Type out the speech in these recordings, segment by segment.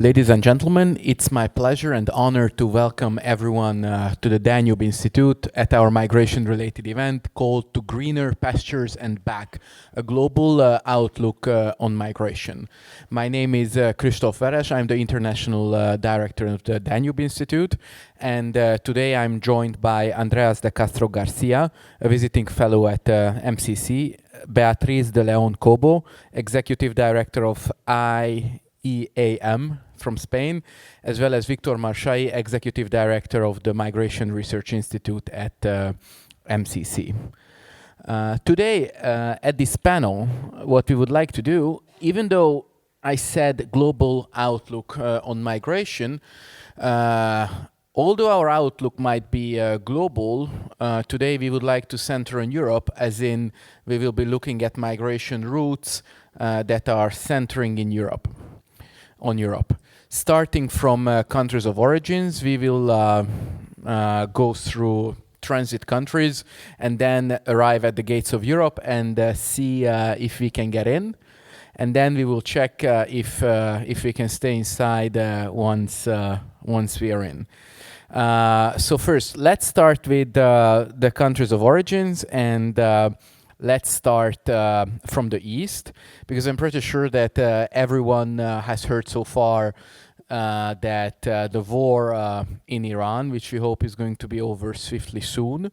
Ladies and gentlemen, it's my pleasure and honor to welcome everyone to the Danube Institute at our migration-related event called To Greener Pastures and Back, a global outlook on migration. My name is Kristóf Veres. I'm the International Director of the Danube Institute, and today I'm joined by Andreas de Castro Garcia, a visiting fellow at MCC, Beatriz de Leon Cobo, Executive Director of IEAM from Spain, as well as Victor Marchai, Executive Director of the Migration Research Institute at MCC. Today, at this panel, what we would like to do, even though I said global outlook on migration, although our outlook might be global, today we would like to center on Europe, as in we will be looking at migration routes that are centering in Europe, on Europe. Starting from countries of origins, we will go through transit countries and then arrive at the gates of Europe and see if we can get in. And then we will check if we can stay inside once we are in. So first, let's start with the countries of origins, and let's start from the east, because I'm pretty sure that everyone has heard so far that the war in Iran, which we hope is going to be over swiftly soon,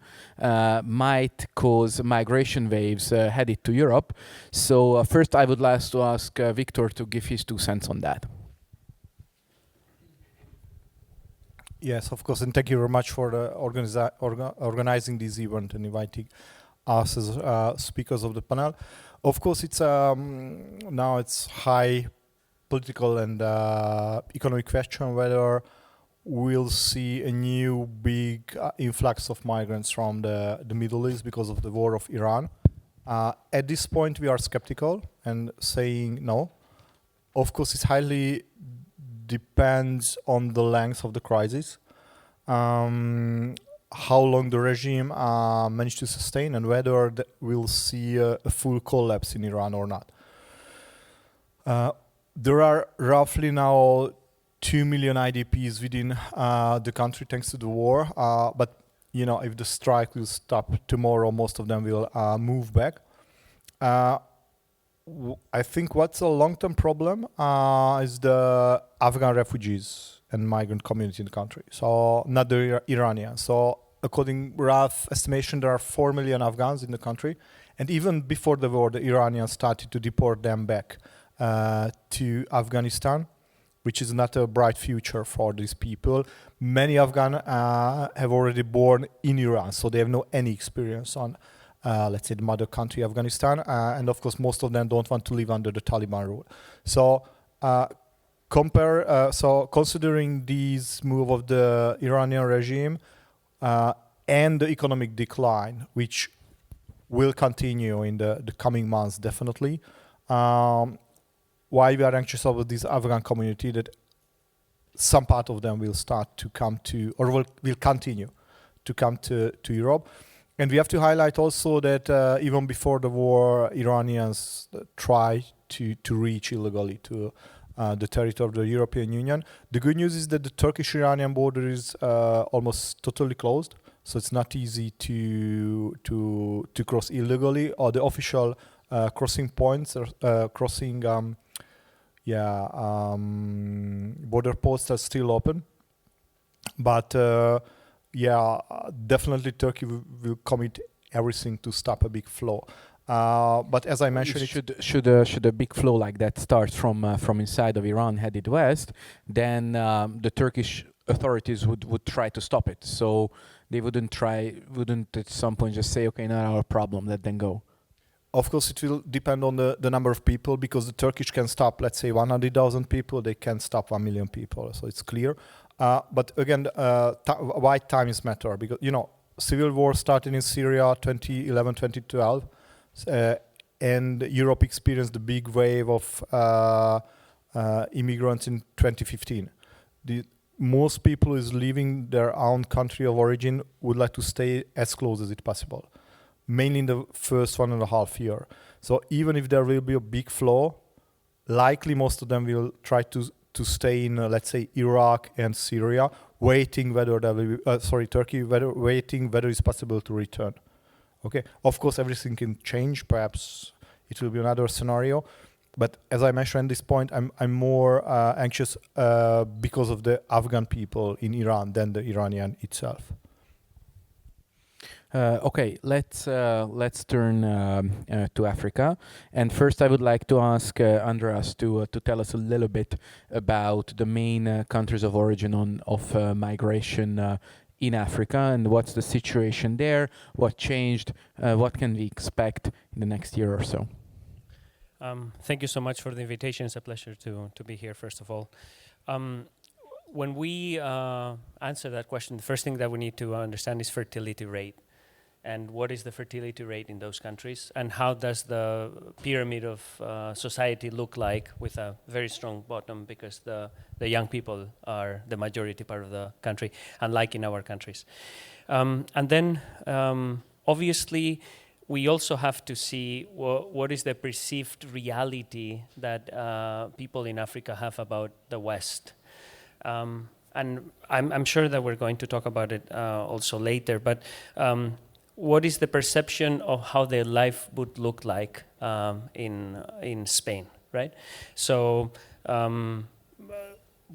might cause migration waves headed to Europe. So first I would like to ask Victor to give his 2 cents on that. Yes, of course, and thank you very much for the organizing this event and inviting us as speakers of the panel. Of course, it's now it's high political and economic question whether we'll see a new big influx of migrants from the Middle East because of the war of Iran. At this point, we are skeptical and saying no. Of course, it highly depends on the length of the crisis, how long the regime managed to sustain, and whether we'll see a full collapse in Iran or not. There are roughly now 2 million IDPs within the country thanks to the war. But you know, if the strike will stop tomorrow, most of them will move back. I think what's a long-term problem is the Afghan refugees and migrant community in the country. So not the Iranians. So according rough estimation, there are 4 million Afghans in the country. And even before the war, the Iranians started to deport them back to Afghanistan, which is not a bright future for these people. Many Afghans have already born in Iran, so they have no any experience on, let's say, the mother country, Afghanistan. And of course, most of them don't want to live under the Taliban rule. So considering these move of the Iranian regime and the economic decline, which will continue in the coming months, definitely, why we are anxious about this Afghan community, that some part of them will start to come to, or will continue to come to Europe. And we have to highlight also that even before the war, Iranians try to reach illegally to the territory of the European Union. The good news is that the Turkish-Iranian border is almost totally closed, so it's not easy to cross illegally. Or the official crossing points, border posts are still open, but definitely Turkey will commit everything to stop a big flow. But as I mentioned, should a big flow like that start from inside of Iran headed west, then the Turkish authorities would try to stop it. So they wouldn't at some point just say, okay, not our problem, let them go. Of course, it will depend on the number of people, because the Turkish can stop, let's say, 100,000 people. They can stop 1 million people. So it's clear. But again, why times matter? Because, you know, civil war started in Syria 2011, 2012. And Europe experienced the big wave of immigrants in 2015. Most people is leaving their own country of origin would like to stay as close as it possible, mainly in the first 1.5 years. So even if there will be a big flow, likely most of them will try to to stay in, let's say, Iraq and Syria, waiting whether there will be, Turkey, waiting whether it's possible to return. Okay, of course, everything can change. Perhaps it will be another scenario. But as I mentioned at this point, I'm more anxious because of the Afghan people in Iran than the Iranian itself. Okay, let's turn to Africa. And first, I would like to ask Andreas to tell us a little bit about the main countries of origin of migration in Africa, and what's the situation there, what changed, what can we expect in the next year or so. Thank you so much for the invitation. It's a pleasure to be here, first of all. When we answer that question, the first thing that we need to understand is fertility rate. And what is the fertility rate in those countries? And how does the pyramid of society look like with a very strong bottom, because the young people are the majority part of the country, unlike in our countries. And then, obviously, we also have to see what is the perceived reality that people in Africa have about the West. And I'm sure that we're going to talk about it also later, but what is the perception of how their life would look like in Spain, right? So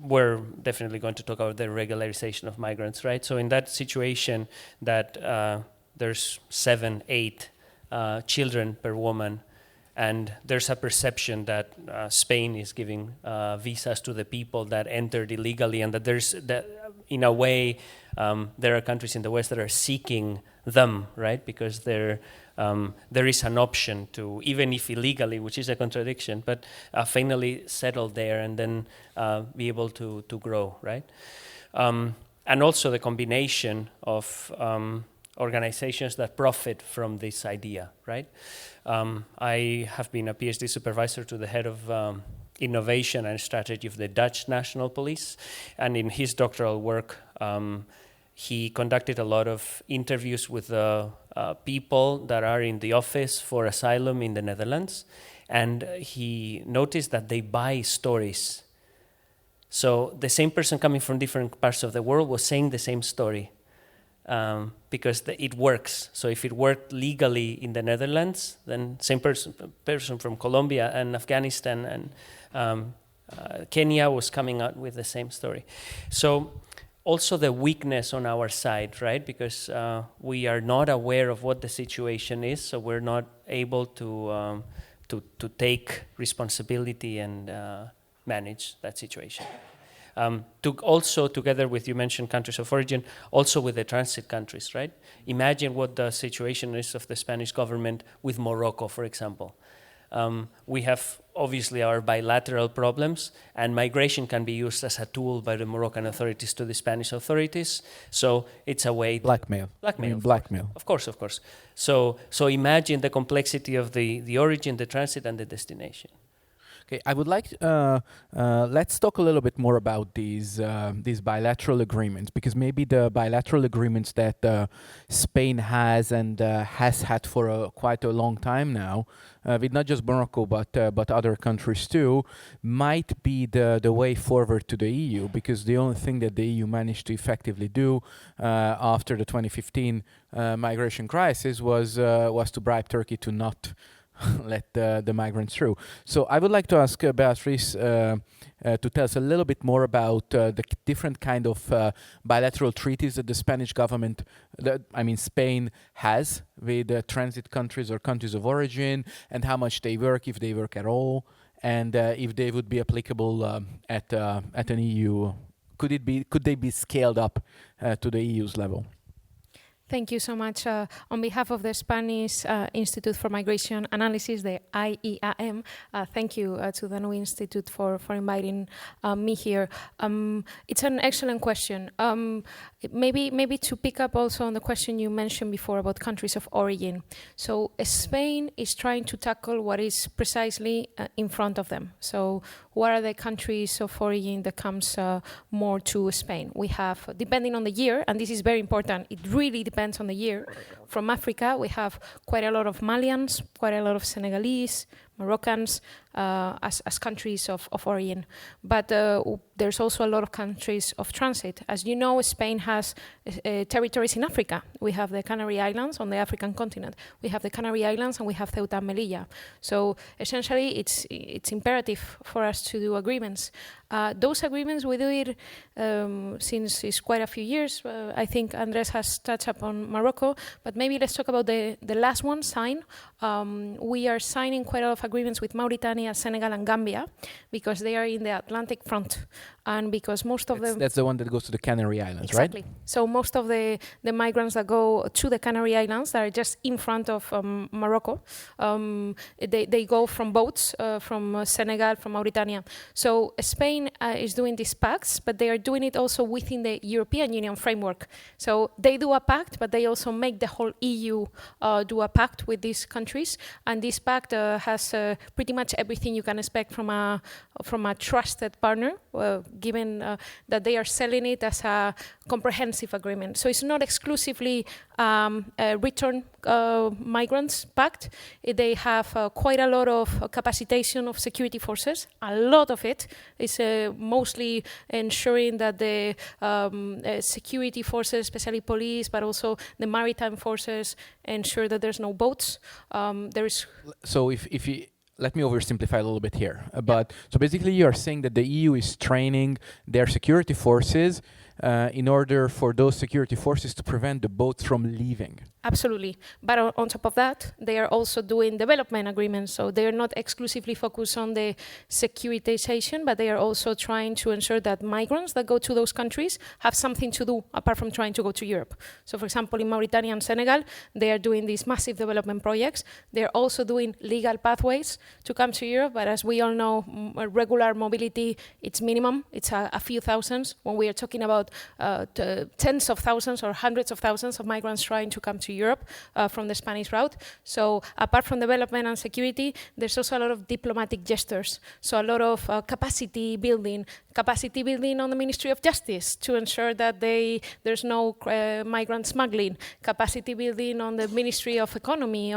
we're definitely going to talk about the regularization of migrants, right? So in that situation that there's 7, 8 children per woman, and there's a perception that Spain is giving visas to the people that entered illegally, and that there's that in a way there are countries in the West that are seeking them, right? Because there is an option to, even if illegally, which is a contradiction, but finally settle there and then be able to grow, right? And also the combination of organizations that profit from this idea, right? I have been a PhD supervisor to the head of innovation and strategy of the Dutch National Police, and in his doctoral work, he conducted a lot of interviews with people that are in the office for asylum in the Netherlands, and he noticed that they buy stories. So the same person coming from different parts of the world was saying the same story. Because it works. So if it worked legally in the Netherlands, then same person from Colombia and Afghanistan and Kenya was coming out with the same story. So also the weakness on our side, right? Because we are not aware of what the situation is, so we're not able to take responsibility and manage that situation. Also, together with, you mentioned countries of origin, also with the transit countries, right? Imagine what the situation is of the Spanish government with Morocco, for example. We have obviously our bilateral problems, and migration can be used as a tool by the Moroccan authorities to the Spanish authorities. So it's a way Blackmail. Blackmail. Of course. So imagine the complexity of the origin, the transit, and the destination. Okay, I would like let's talk a little bit more about these bilateral agreements, because maybe the bilateral agreements that Spain has and has had for quite a long time now, with not just Morocco but other countries too, might be the way forward to the EU, because the only thing that the EU managed to effectively do after the 2015 migration crisis was to bribe Turkey to not let the migrants through. So I would like to ask Beatriz to tell us a little bit more about the different kind of bilateral treaties that the Spanish government, Spain, has with transit countries or countries of origin, and how much they work, if they work at all, and if they would be applicable at an EU. Could they be scaled up to the EU's level? Thank you so much. On behalf of the Spanish Institute for Migration Analysis, the IEAM, thank you to the new institute for inviting me here. It's an excellent question. Maybe to pick up also on the question you mentioned before about countries of origin. So Spain is trying to tackle what is precisely in front of them. So what are the countries of origin that comes more to Spain? We have, depending on the year, and this is very important, it really depends on the year. From Africa, we have quite a lot of Malians, quite a lot of Senegalese, Moroccans as countries of origin. But there's also a lot of countries of transit. As you know, Spain has territories in Africa. We have the Canary Islands on the African continent. We have the Canary Islands and we have Ceuta and Melilla. So essentially, it's imperative for us to do agreements. Those agreements, we do it since it's quite a few years. I think Andres has touched upon Morocco, but maybe let's talk about the last one signed. We are signing quite a lot of agreements with Mauritania, Senegal, and Gambia because they are in the Atlantic front, and because most of them... That's the one that goes to the Canary Islands, exactly. right? So most of the migrants that go to the Canary Islands that are just in front of Morocco, they go from boats from Senegal, from Mauritania. So Spain is doing these pacts, but they are doing it also within the European Union framework. So they do a pact, but they also make the whole EU do a pact with these countries. And this pact has pretty much everything you can expect from a trusted partner, given that they are selling it as a comprehensive agreement. So it's not exclusively a return migrants pact. They have quite a lot of capacitation of security forces. A lot of it is mostly ensuring that the security forces, especially police, but also the maritime forces, ensure that there's no boats. So if you... Let me oversimplify a little bit here. But so basically, you are saying that the EU is training their security forces in order for those security forces to prevent the boats from leaving. Absolutely. But on top of that, they are also doing development agreements. So they are not exclusively focused on the securitization, but they are also trying to ensure that migrants that go to those countries have something to do apart from trying to go to Europe. So for example, in Mauritania and Senegal, they are doing these massive development projects. They're also doing legal pathways to come to Europe. But as we all know, regular mobility, it's minimum. It's a few thousands. When we are talking about tens of thousands or hundreds of thousands of migrants trying to come to Europe from the Spanish route. So apart from development and security, there's also a lot of diplomatic gestures. So a lot of capacity building on the Ministry of Justice to ensure that there's no migrant smuggling, capacity building on the Ministry of Economy.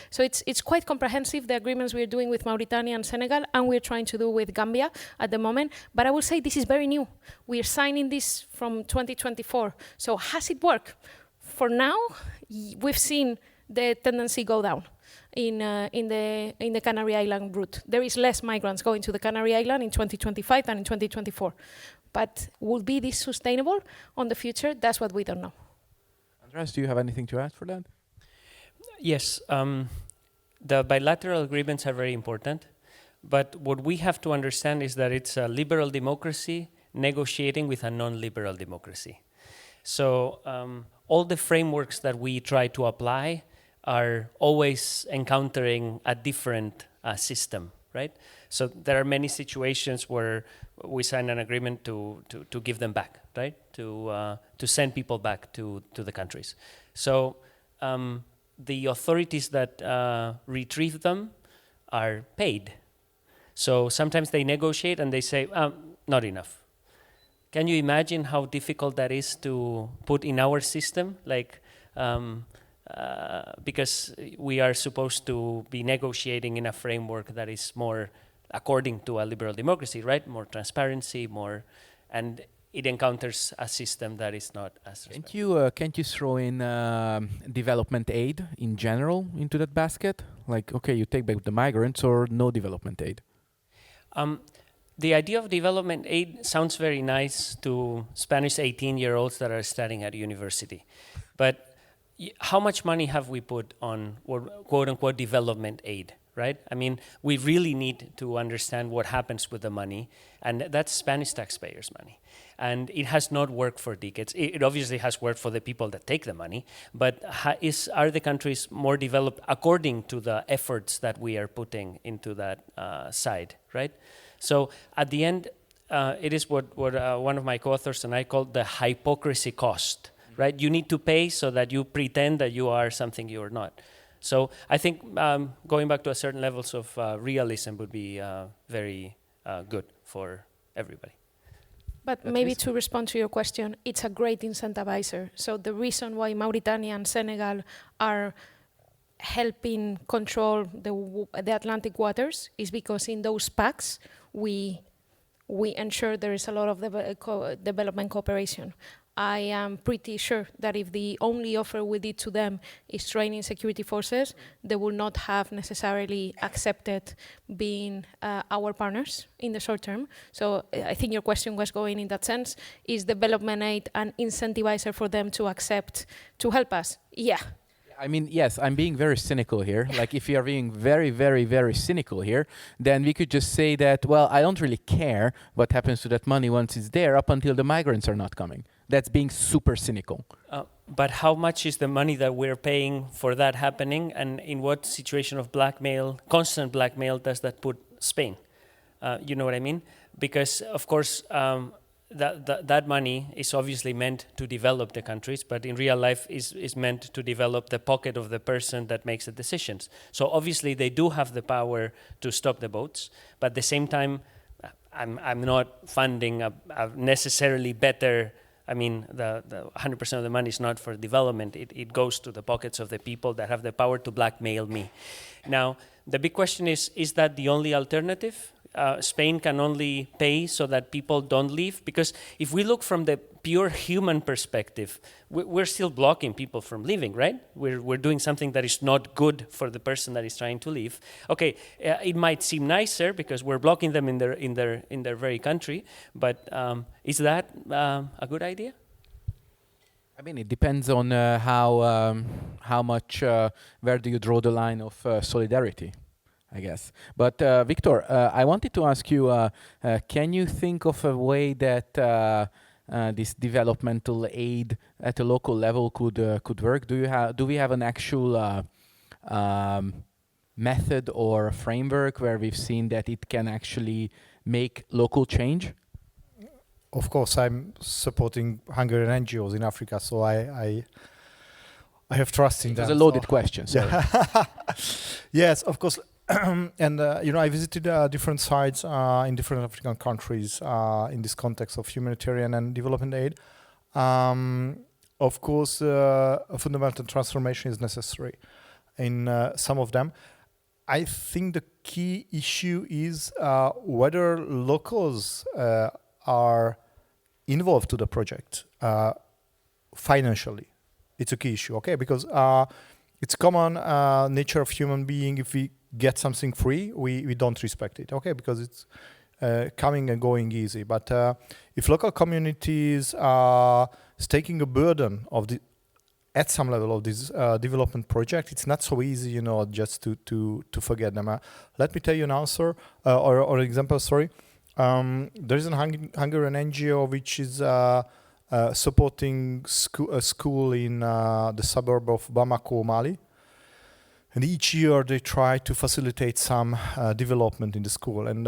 So it's quite comprehensive, the agreements we're doing with Mauritania and Senegal, and we're trying to do with Gambia at the moment. But I will say this is very new. We are signing this from 2024. So has it worked? For now, we've seen the tendency go down in the Canary Island route. There is less migrants going to the Canary Island in 2025 than in 2024. But will be this sustainable on the future? That's what we don't know. Andres, do you have anything to add for that? Yes, the bilateral agreements are very important. But what we have to understand is that it's a liberal democracy negotiating with a non-liberal democracy. So all the frameworks that we try to apply are always encountering a different system, right? So there are many situations where we sign an agreement to give them back, right? To send people back to the countries. So the authorities that retrieve them are paid. So sometimes they negotiate and they say, not enough. Can you imagine how difficult that is to put in our system? Like, because we are supposed to be negotiating in a framework that is more according to a liberal democracy, right? More transparency, and it encounters a system that is not as. Can't you throw in development aid in general into that basket? Like, okay, you take back the migrants or no development aid? The idea of development aid sounds very nice to Spanish 18-year-olds that are studying at university. But how much money have we put on quote-unquote development aid, right? I mean, we really need to understand what happens with the money, and that's Spanish taxpayers' money. And it has not worked for decades. It obviously has worked for the people that take the money, but are the countries more developed according to the efforts that we are putting into that side, right? So at the end, it is what one of my co-authors and I call the hypocrisy cost, right? You need to pay so that you pretend that you are something you are not. So I think going back to a certain levels of realism would be very good for everybody. But maybe to respond to your question, it's a great incentivizer. So the reason why Mauritania and Senegal are helping control the Atlantic waters is because in those pacts we ensure there is a lot of development cooperation. I am pretty sure that if the only offer we did to them is training security forces, they will not have necessarily accepted being our partners in the short term. So I think your question was going in that sense. Is development aid an incentivizer for them to accept to help us? Yeah. I mean, yes, I'm being very cynical here. Like, if you are being very, very, very cynical here, then we could just say that, well, I don't really care what happens to that money once it's there up until the migrants are not coming. That's being super cynical. But how much is the money that we're paying for that happening, and in what situation of blackmail, constant blackmail, does that put Spain? You know what I mean? Because, of course, that money is obviously meant to develop the countries, but in real life is meant to develop the pocket of the person that makes the decisions. So obviously they do have the power to stop the boats, but at the same time, I'm not funding a necessarily better. I mean, the 100% of the money is not for development. It goes to the pockets of the people that have the power to blackmail me. Now, the big question is that the only alternative? Spain can only pay so that people don't leave? Because if we look from the pure human perspective, we're still blocking people from leaving, right? We're doing something that is not good for the person that is trying to leave. Okay, it might seem nicer because we're blocking them in their very country, but is that a good idea? I mean, it depends on how much, where do you draw the line of solidarity, I guess. But Victor, I wanted to ask you, can you think of a way that this developmental aid at a local level could work? Do we have an actual method or framework where we've seen that it can actually make local change? Of course, I'm supporting Hungarian NGOs in Africa, so I have trust in them. It was a loaded question. Sorry. Yes, of course. And I visited different sites in different African countries in this context of humanitarian and development aid. Of course, a fundamental transformation is necessary in some of them. I think the key issue is whether locals are involved to the project financially. It's a key issue, okay? Because it's common nature of human being. If we get something free, we don't respect it, okay? Because it's coming and going easy. But if local communities are taking a burden of at some level of this development project, it's not so easy, just to forget them. Let me tell you an answer or example. Sorry, there is a Hungarian NGO which is supporting a school in the suburb of Bamako, Mali. And each year they try to facilitate some development in the school. And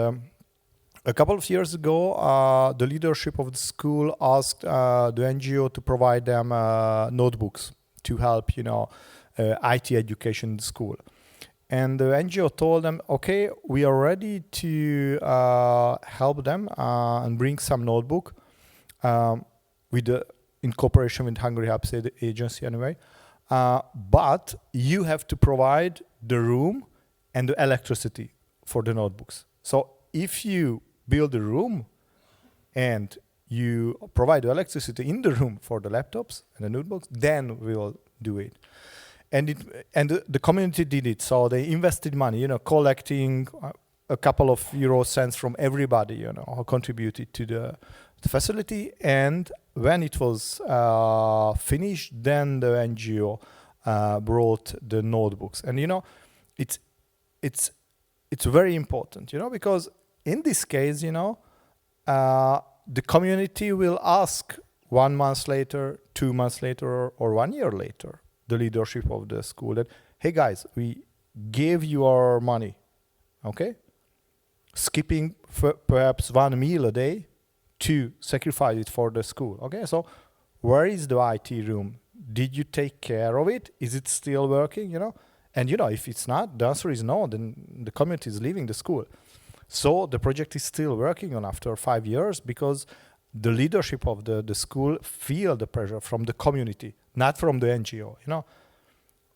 a couple of years ago, the leadership of the school asked the NGO to provide them notebooks to help, IT education in the school. And the NGO told them, okay, we are ready to help them and bring some notebook in cooperation with Hungary Helps Agency anyway. But you have to provide the room and the electricity for the notebooks. So if you build a room and you provide the electricity in the room for the laptops and the notebooks, then we will do it. And the community did it. So they invested money, collecting a couple of euro cents from everybody, who contributed to the facility. And when it was finished, then the NGO brought the notebooks. And it's very important, because in this case, the community will ask 1 month later, 2 months later, or 1 year later, the leadership of the school that, hey guys, we gave you our money, okay? Skipping perhaps 1 meal a day to sacrifice it for the school, okay? So where is the IT room? Did you take care of it? Is it still working, And if it's not, the answer is no, then the community is leaving the school. So the project is still working on after 5 years because the leadership of the school feel the pressure from the community, not from the NGO,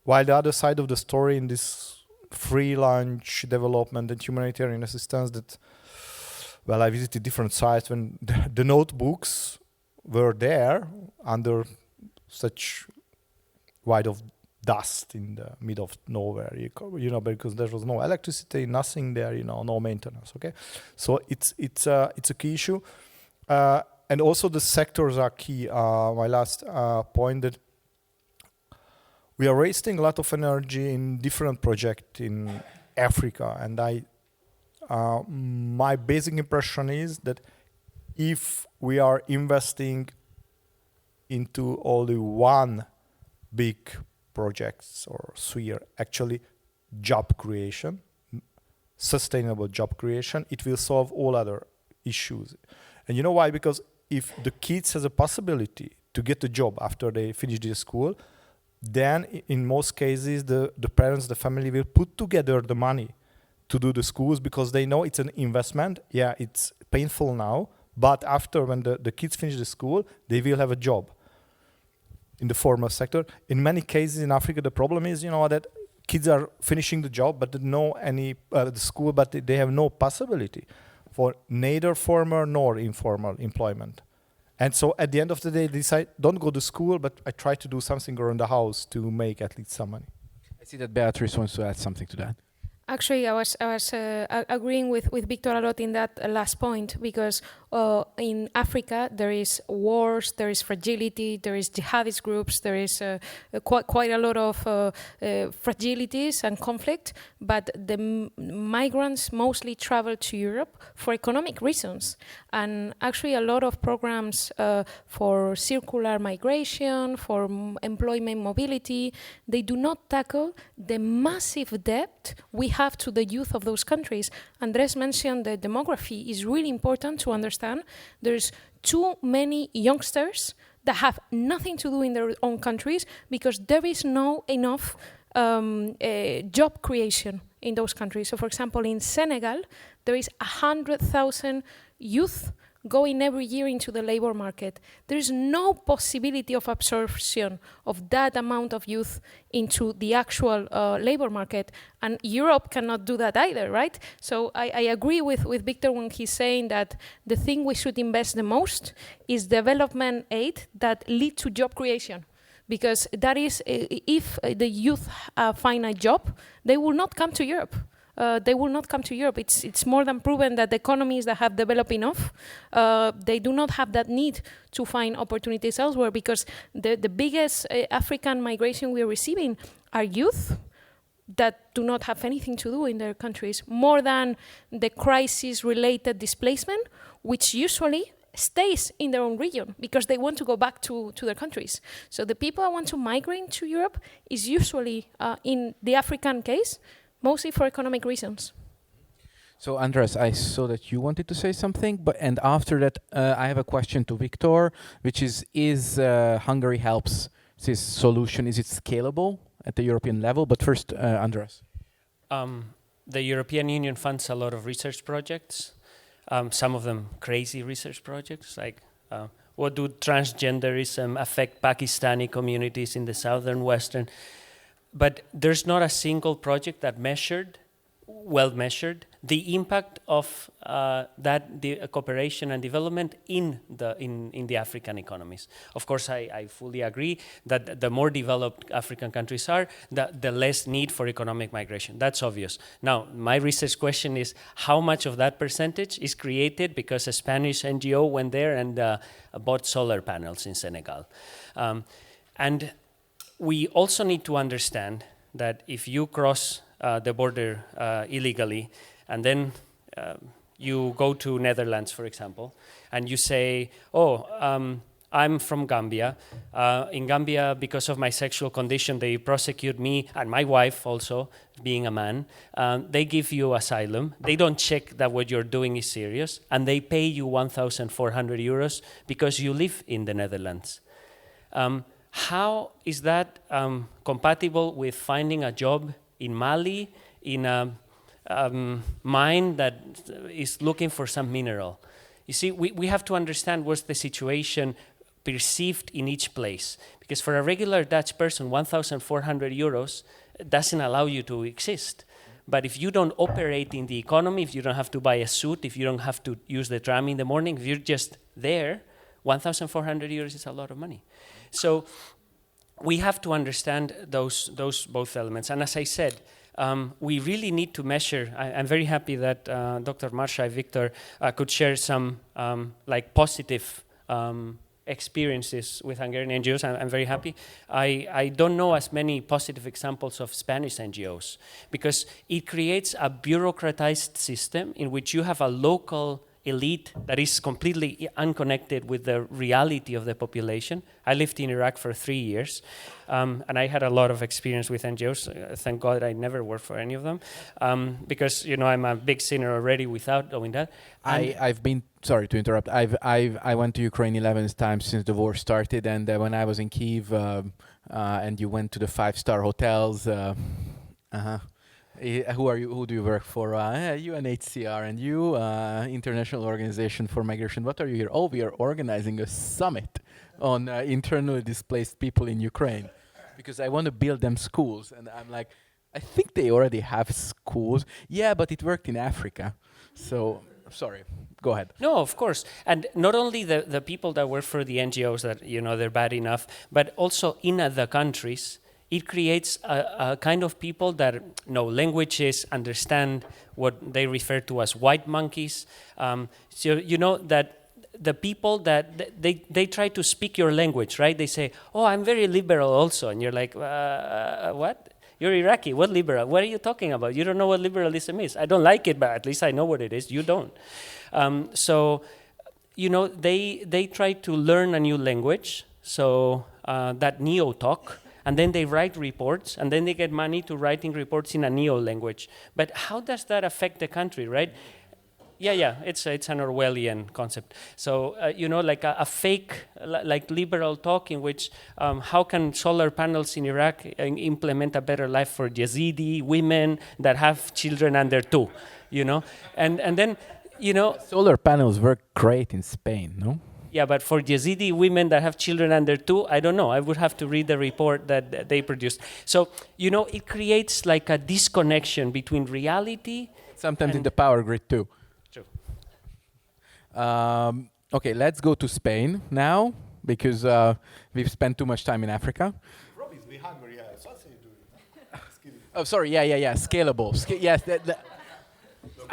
While the other side of the story in this free lunch development and humanitarian assistance that, well, I visited different sites when the notebooks were there under such wide of dust in the middle of nowhere, because there was no electricity, nothing there, no maintenance. Okay, so it's a key issue, and also the sectors are key. My last point, that we are wasting a lot of energy in different projects in Africa, and my basic impression is that if we are investing into only one big projects or sphere, actually job creation, sustainable job creation, it will solve all other issues. And you know why? Because if the kids has a possibility to get a job after they finish their school, then in most cases the parents, the family will put together the money to do the schools, because they know it's an investment. Yeah, it's painful now, but after, when the kids finish the school, they will have a job in the formal sector. In many cases in Africa, the problem is, that kids are finishing the job, but they know the school, but they have no possibility for neither formal nor informal employment. And so at the end of the day, they decide, don't go to school, but I try to do something around the house to make at least some money. I see that Beatrice wants to add something to that. Actually, I was agreeing with Victor a lot in that last point, because in Africa there is wars, there is fragility, there is jihadist groups, there is quite a lot of fragilities and conflict. But the migrants mostly travel to Europe for economic reasons, and actually a lot of programs for circular migration, for employment mobility, they do not tackle the massive debt we have to the youth of those countries. Andres mentioned that demography is really important to understand. There's too many youngsters that have nothing to do in their own countries because there is no enough job creation in those countries. So, for example, in Senegal, there is 100,000 youth going every year into the labor market. There is no possibility of absorption of that amount of youth into the actual labor market, and Europe cannot do that either, right? So I agree with Victor when he's saying that the thing we should invest the most is development aid that lead to job creation. Because that is, if the youth find a job, they will not come to Europe. They will not come to Europe. It's more than proven that the economies that have developed enough, they do not have that need to find opportunities elsewhere, because the biggest African migration we are receiving are youth that do not have anything to do in their countries, more than the crisis-related displacement, which usually stays in their own region because they want to go back to their countries. So the people that want to migrate to Europe is usually, in the African case, mostly for economic reasons. So Andres, I saw that you wanted to say something, and after that I have a question to Victor, which is Hungary helps this solution, is it scalable at the European level? But first, Andres. The European Union funds a lot of research projects, some of them crazy research projects, like what do transgenderism affect Pakistani communities in the southern western. But there's not a single project that well measured, the impact of the cooperation and development in the African economies. Of course, I fully agree that the more developed African countries are, the less need for economic migration. That's obvious. Now, my research question is, how much of that percentage is created because a Spanish NGO went there and bought solar panels in Senegal? And we also need to understand that if you cross the border illegally, and then you go to Netherlands, for example, and you say, I'm from Gambia. In Gambia, because of my sexual condition, they prosecute me and my wife also, being a man. They give you asylum. They don't check that what you're doing is serious, and they pay you 1,400 euros because you live in the Netherlands. How is that compatible with finding a job in Mali, in a mine that is looking for some mineral? You see, we have to understand what's the situation perceived in each place. Because for a regular Dutch person, 1,400 euros doesn't allow you to exist. But if you don't operate in the economy, if you don't have to buy a suit, if you don't have to use the tram in the morning, if you're just there, 1,400 euros is a lot of money. So we have to understand those both elements. And as I said, we really need to measure. I'm very happy that Dr. Marshai Victor could share some positive experiences with Hungarian NGOs. I'm very happy. I don't know as many positive examples of Spanish NGOs because it creates a bureaucratized system in which you have a local elite that is completely unconnected with the reality of the population. I lived in Iraq for 3 years, and I had a lot of experience with NGOs. Thank God I never worked for any of them, because I'm a big sinner already without knowing that. I've been sorry to interrupt. I went to Ukraine 11 times since the war started, and when I was in Kyiv, and you went to the 5-star hotels. Who are you? Who do you work for? UNHCR and you, International Organization for Migration. What are you here? Oh, we are organizing a summit on internally displaced people in Ukraine because I want to build them schools. And I'm like, I think they already have schools. Yeah, but it worked in Africa. So, sorry, go ahead. No, of course. And not only the people that work for the NGOs that, they're bad enough, but also in other countries, it creates a kind of people that know languages, understand what they refer to as white monkeys. So that the people that they try to speak your language, right? They say, "Oh, I'm very liberal also," and you're like, "What? You're Iraqi. What liberal? What are you talking about? You don't know what liberalism is. I don't like it, but at least I know what it is. You don't." They try to learn a new language. So that neo-talk. And then they write reports, and then they get money to writing reports in a neo-language. But how does that affect the country, right? Yeah, it's an Orwellian concept. So, like a fake, like liberal talk in which how can solar panels in Iraq implement a better life for Yazidi women that have children under 2, And then, Solar panels work great in Spain, no? Yeah, but for Yazidi women that have children under 2, I don't know. I would have to read the report that they produced. So, it creates like a disconnection between reality. Sometimes in the power grid too. True. Okay, let's go to Spain now because we've spent too much time in Africa. Robbie's behind where you are. So what's he doing? Oh, sorry. Yeah. Scalable. Yes.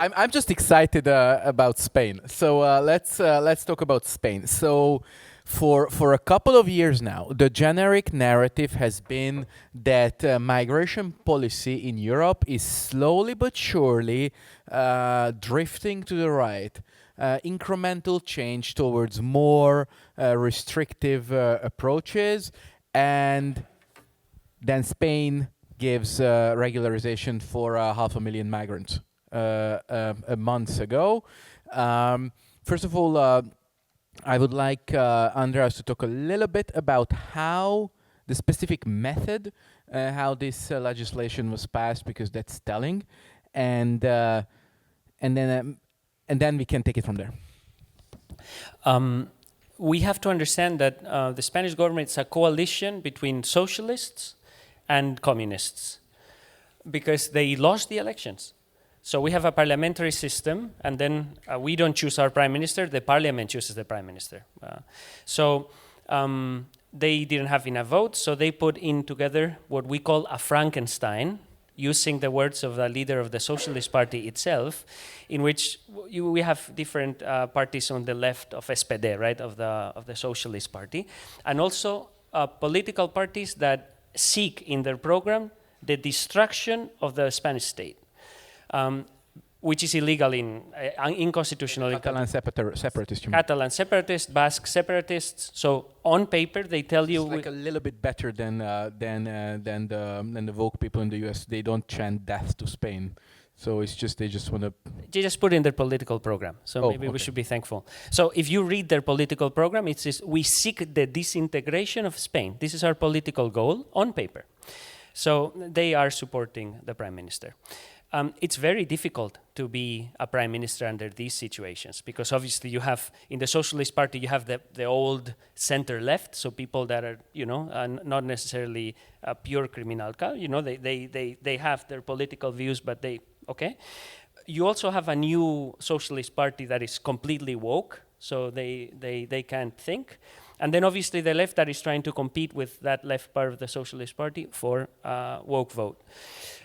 I'm just excited about Spain. So let's talk about Spain. So for a couple of years now, the generic narrative has been that migration policy in Europe is slowly but surely drifting to the right. Incremental change towards more restrictive approaches, and then Spain gives regularization for 500,000 migrants. A month ago. First of all, I would like Andreas to talk a little bit about how the specific method, how this legislation was passed, because that's telling, and then we can take it from there. We have to understand that the Spanish government is a coalition between socialists and communists because they lost the elections. So we have a parliamentary system, and then we don't choose our prime minister, the parliament chooses the prime minister. They didn't have enough votes, so they put in together what we call a Frankenstein, using the words of the leader of the Socialist Party itself, in which we have different parties on the left of SPD, right, of the Socialist Party, and also political parties that seek in their program the destruction of the Spanish state. Which is illegal unconstitutional. Catalan separatists. Catalan separatists, Basque separatists. So on paper, they tell you it's like a little bit better than the woke people in the US. They don't chant death to Spain. So it's just they just want to. They just put in their political program. So maybe we should be thankful. So if you read their political program, it says we seek the disintegration of Spain. This is our political goal on paper. So they are supporting the prime minister. It's very difficult to be a prime minister under these situations, because obviously you have, in the Socialist Party, you have the old center-left, so people that are, not necessarily a pure criminal, they have their political views, but You also have a new Socialist Party that is completely woke, so they can't think. And then obviously the left that is trying to compete with that left part of the Socialist Party for woke vote.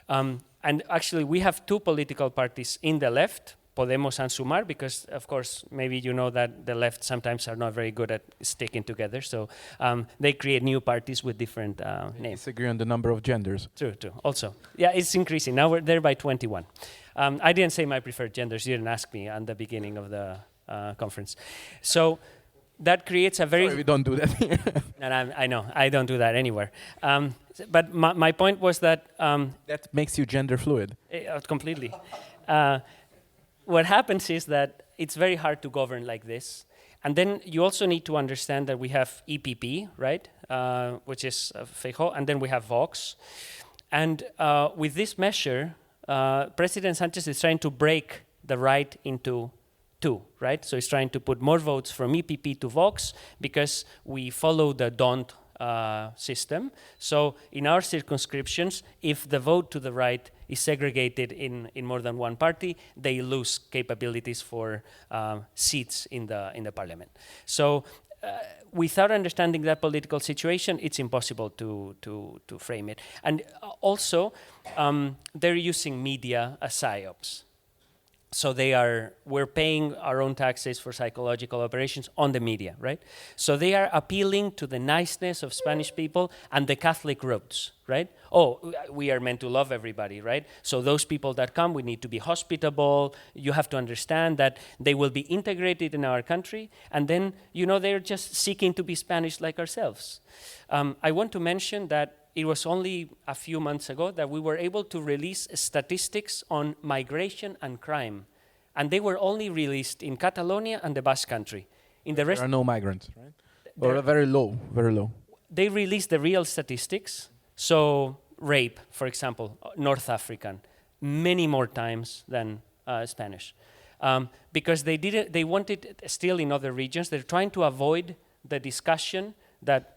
And actually we have two political parties in the left, Podemos and Sumar, because of course maybe you know that the left sometimes are not very good at sticking together, so they create new parties with different names. Disagree on the number of genders. True, also. Yeah, it's increasing. Now we're there by 21. I didn't say my preferred genders, you didn't ask me at the beginning of the conference. So that creates a very... Sorry, we don't do that here. And I know, I don't do that anywhere. But my point was that... that makes you gender fluid. Completely. What happens is that it's very hard to govern like this. And then you also need to understand that we have EPP, right? Which is Feijóo, and then we have Vox. And with this measure, President Sanchez is trying to break the right into two, right? So he's trying to put more votes from EPP to Vox because we follow the don't system. So in our circumscriptions, if the vote to the right is segregated in more than one party, they lose capabilities for seats in the parliament. So without understanding that political situation, it's impossible to frame it. And also, they're using media as psyops. So we're paying our own taxes for psychological operations on the media, right? So they are appealing to the niceness of Spanish people and the Catholic roots, right? Oh, we are meant to love everybody, right? So those people that come, we need to be hospitable. You have to understand that they will be integrated in our country. And then, they're just seeking to be Spanish like ourselves. I want to mention that it was only a few months ago that we were able to release statistics on migration and crime. And they were only released in Catalonia and the Basque Country. In the rest, there are no migrants, right? Or very low, very low. They released the real statistics. So rape, for example, North African, many more times than Spanish. Because they wanted still in other regions, they're trying to avoid the discussion that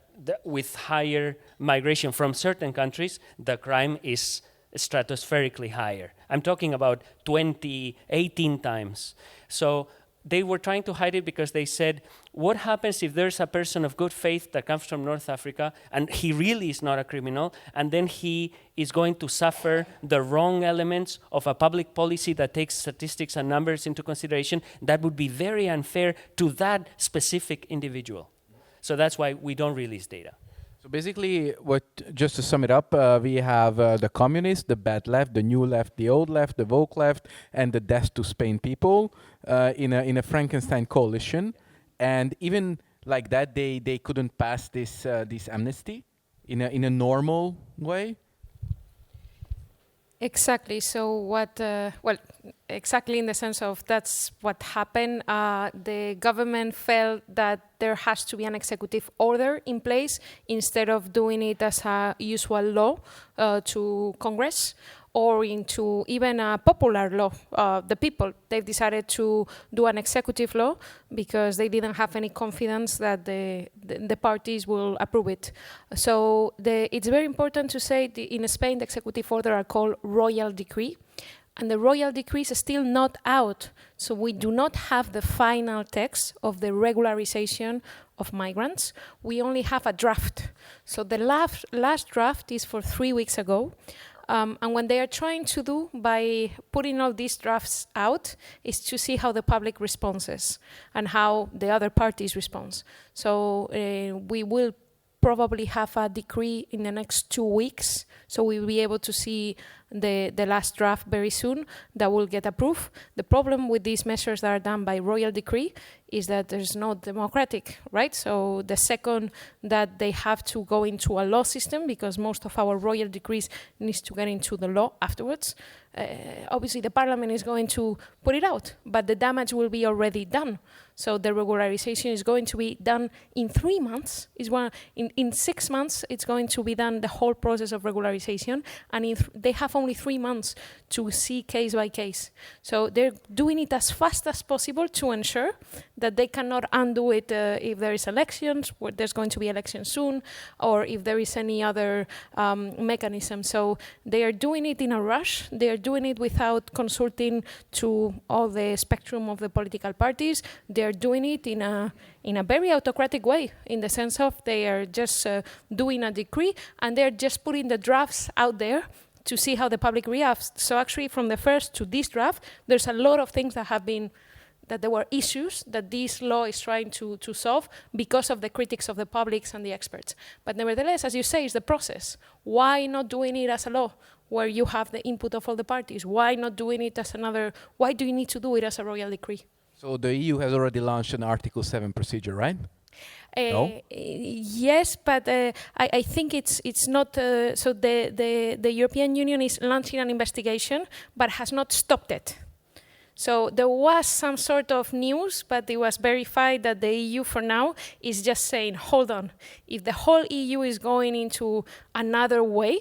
with higher migration from certain countries, the crime is stratospherically higher. I'm talking about 20, 18 times. So they were trying to hide it because they said, what happens if there's a person of good faith that comes from North Africa and he really is not a criminal, and then he is going to suffer the wrong elements of a public policy that takes statistics and numbers into consideration? That would be very unfair to that specific individual. So that's why we don't release data. So basically, just to sum it up, we have the communists, the bad left, the new left, the old left, the woke left, and the death to Spain people in a Frankenstein coalition. And even like that, they couldn't pass this amnesty in a normal way. Exactly. So exactly in the sense of that's what happened. The government felt that there has to be an executive order in place instead of doing it as a usual law to Congress or into even a popular law. The people, they've decided to do an executive law because they didn't have any confidence that the parties will approve it. So it's very important to say in Spain, the executive order are called royal decree. And the royal decree is still not out. So we do not have the final text of the regularization of migrants. We only have a draft. So the last draft is for 3 weeks ago. And what they are trying to do by putting all these drafts out is to see how the public responds and how the other parties respond. So we will probably have a decree in the next 2 weeks. So we will be able to see the last draft very soon that will get approved. The problem with these measures that are done by royal decree is that there's no democratic, right? So the second that they have to go into a law system, because most of our royal decrees needs to get into the law afterwards, obviously the parliament is going to put it out, but the damage will be already done. So the regularization is going to be done in 3 months. In 6 months, it's going to be done, the whole process of regularization. And they have only 3 months to see case by case. So they're doing it as fast as possible to ensure that they cannot undo it if there is elections, where there's going to be elections soon, or if there is any other mechanism. So they are doing it in a rush. They are doing it without consulting to all the spectrum of the political parties. They are doing it in a very autocratic way, in the sense of they are just doing a decree, and they're just putting the drafts out there to see how the public reacts. So actually, from the first to this draft, there's a lot of things that there were issues that this law is trying to solve because of the critics of the publics and the experts. But nevertheless, as you say, it's the process. Why not doing it as a law where you have the input of all the parties? Why not doing it as why do you need to do it as a royal decree? So the EU has already launched an Article 7 procedure, right? No? Yes, but I think it's not. So the European Union is launching an investigation, but has not stopped it. So there was some sort of news, but it was verified that the EU for now is just saying, hold on, if the whole EU is going into another way,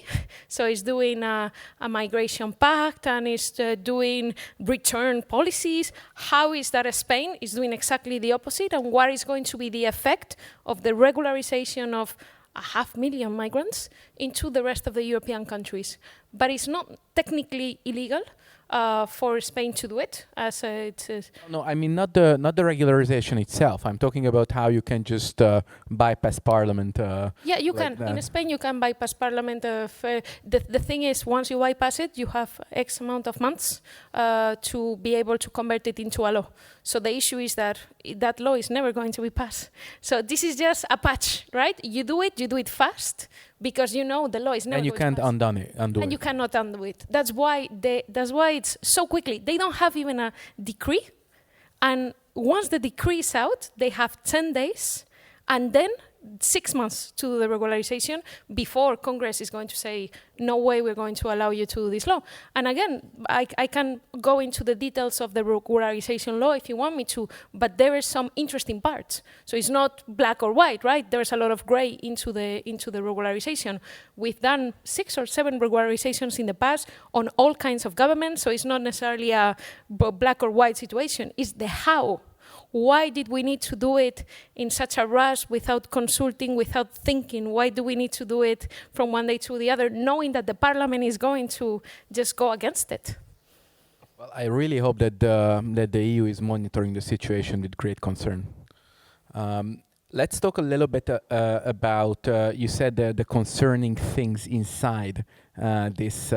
so it's doing a migration pact and it's doing return policies, how is that Spain is doing exactly the opposite, and what is going to be the effect of the regularization of 500,000 migrants into the rest of the European countries? But it's not technically illegal for Spain to do it, as it is. No, I mean not the regularization itself. I'm talking about how you can just bypass Parliament. Yeah, you can. In Spain, you can bypass Parliament. The thing is, once you bypass it, you have X amount of months to be able to convert it into a law. So the issue is that that law is never going to be passed. So this is just a patch, right? You do it fast, because you know the law is never. And you can't undo it. And you cannot undo it. That's why it's so quickly. They don't have even a decree, and once the decree is out, they have 10 days, and then 6 months to do the regularization before Congress is going to say, no way, we're going to allow you to do this law. And again, I can go into the details of the regularization law if you want me to, but there are some interesting parts. So it's not black or white, right? There's a lot of gray into the regularization. We've done 6 or 7 regularizations in the past on all kinds of governments, so it's not necessarily a black or white situation. It's the how. Why did we need to do it in such a rush, without consulting, without thinking? Why do we need to do it from one day to the other, knowing that the Parliament is going to just go against it? Well, I really hope that the EU is monitoring the situation with great concern. Let's talk a little bit about, you said the concerning things inside this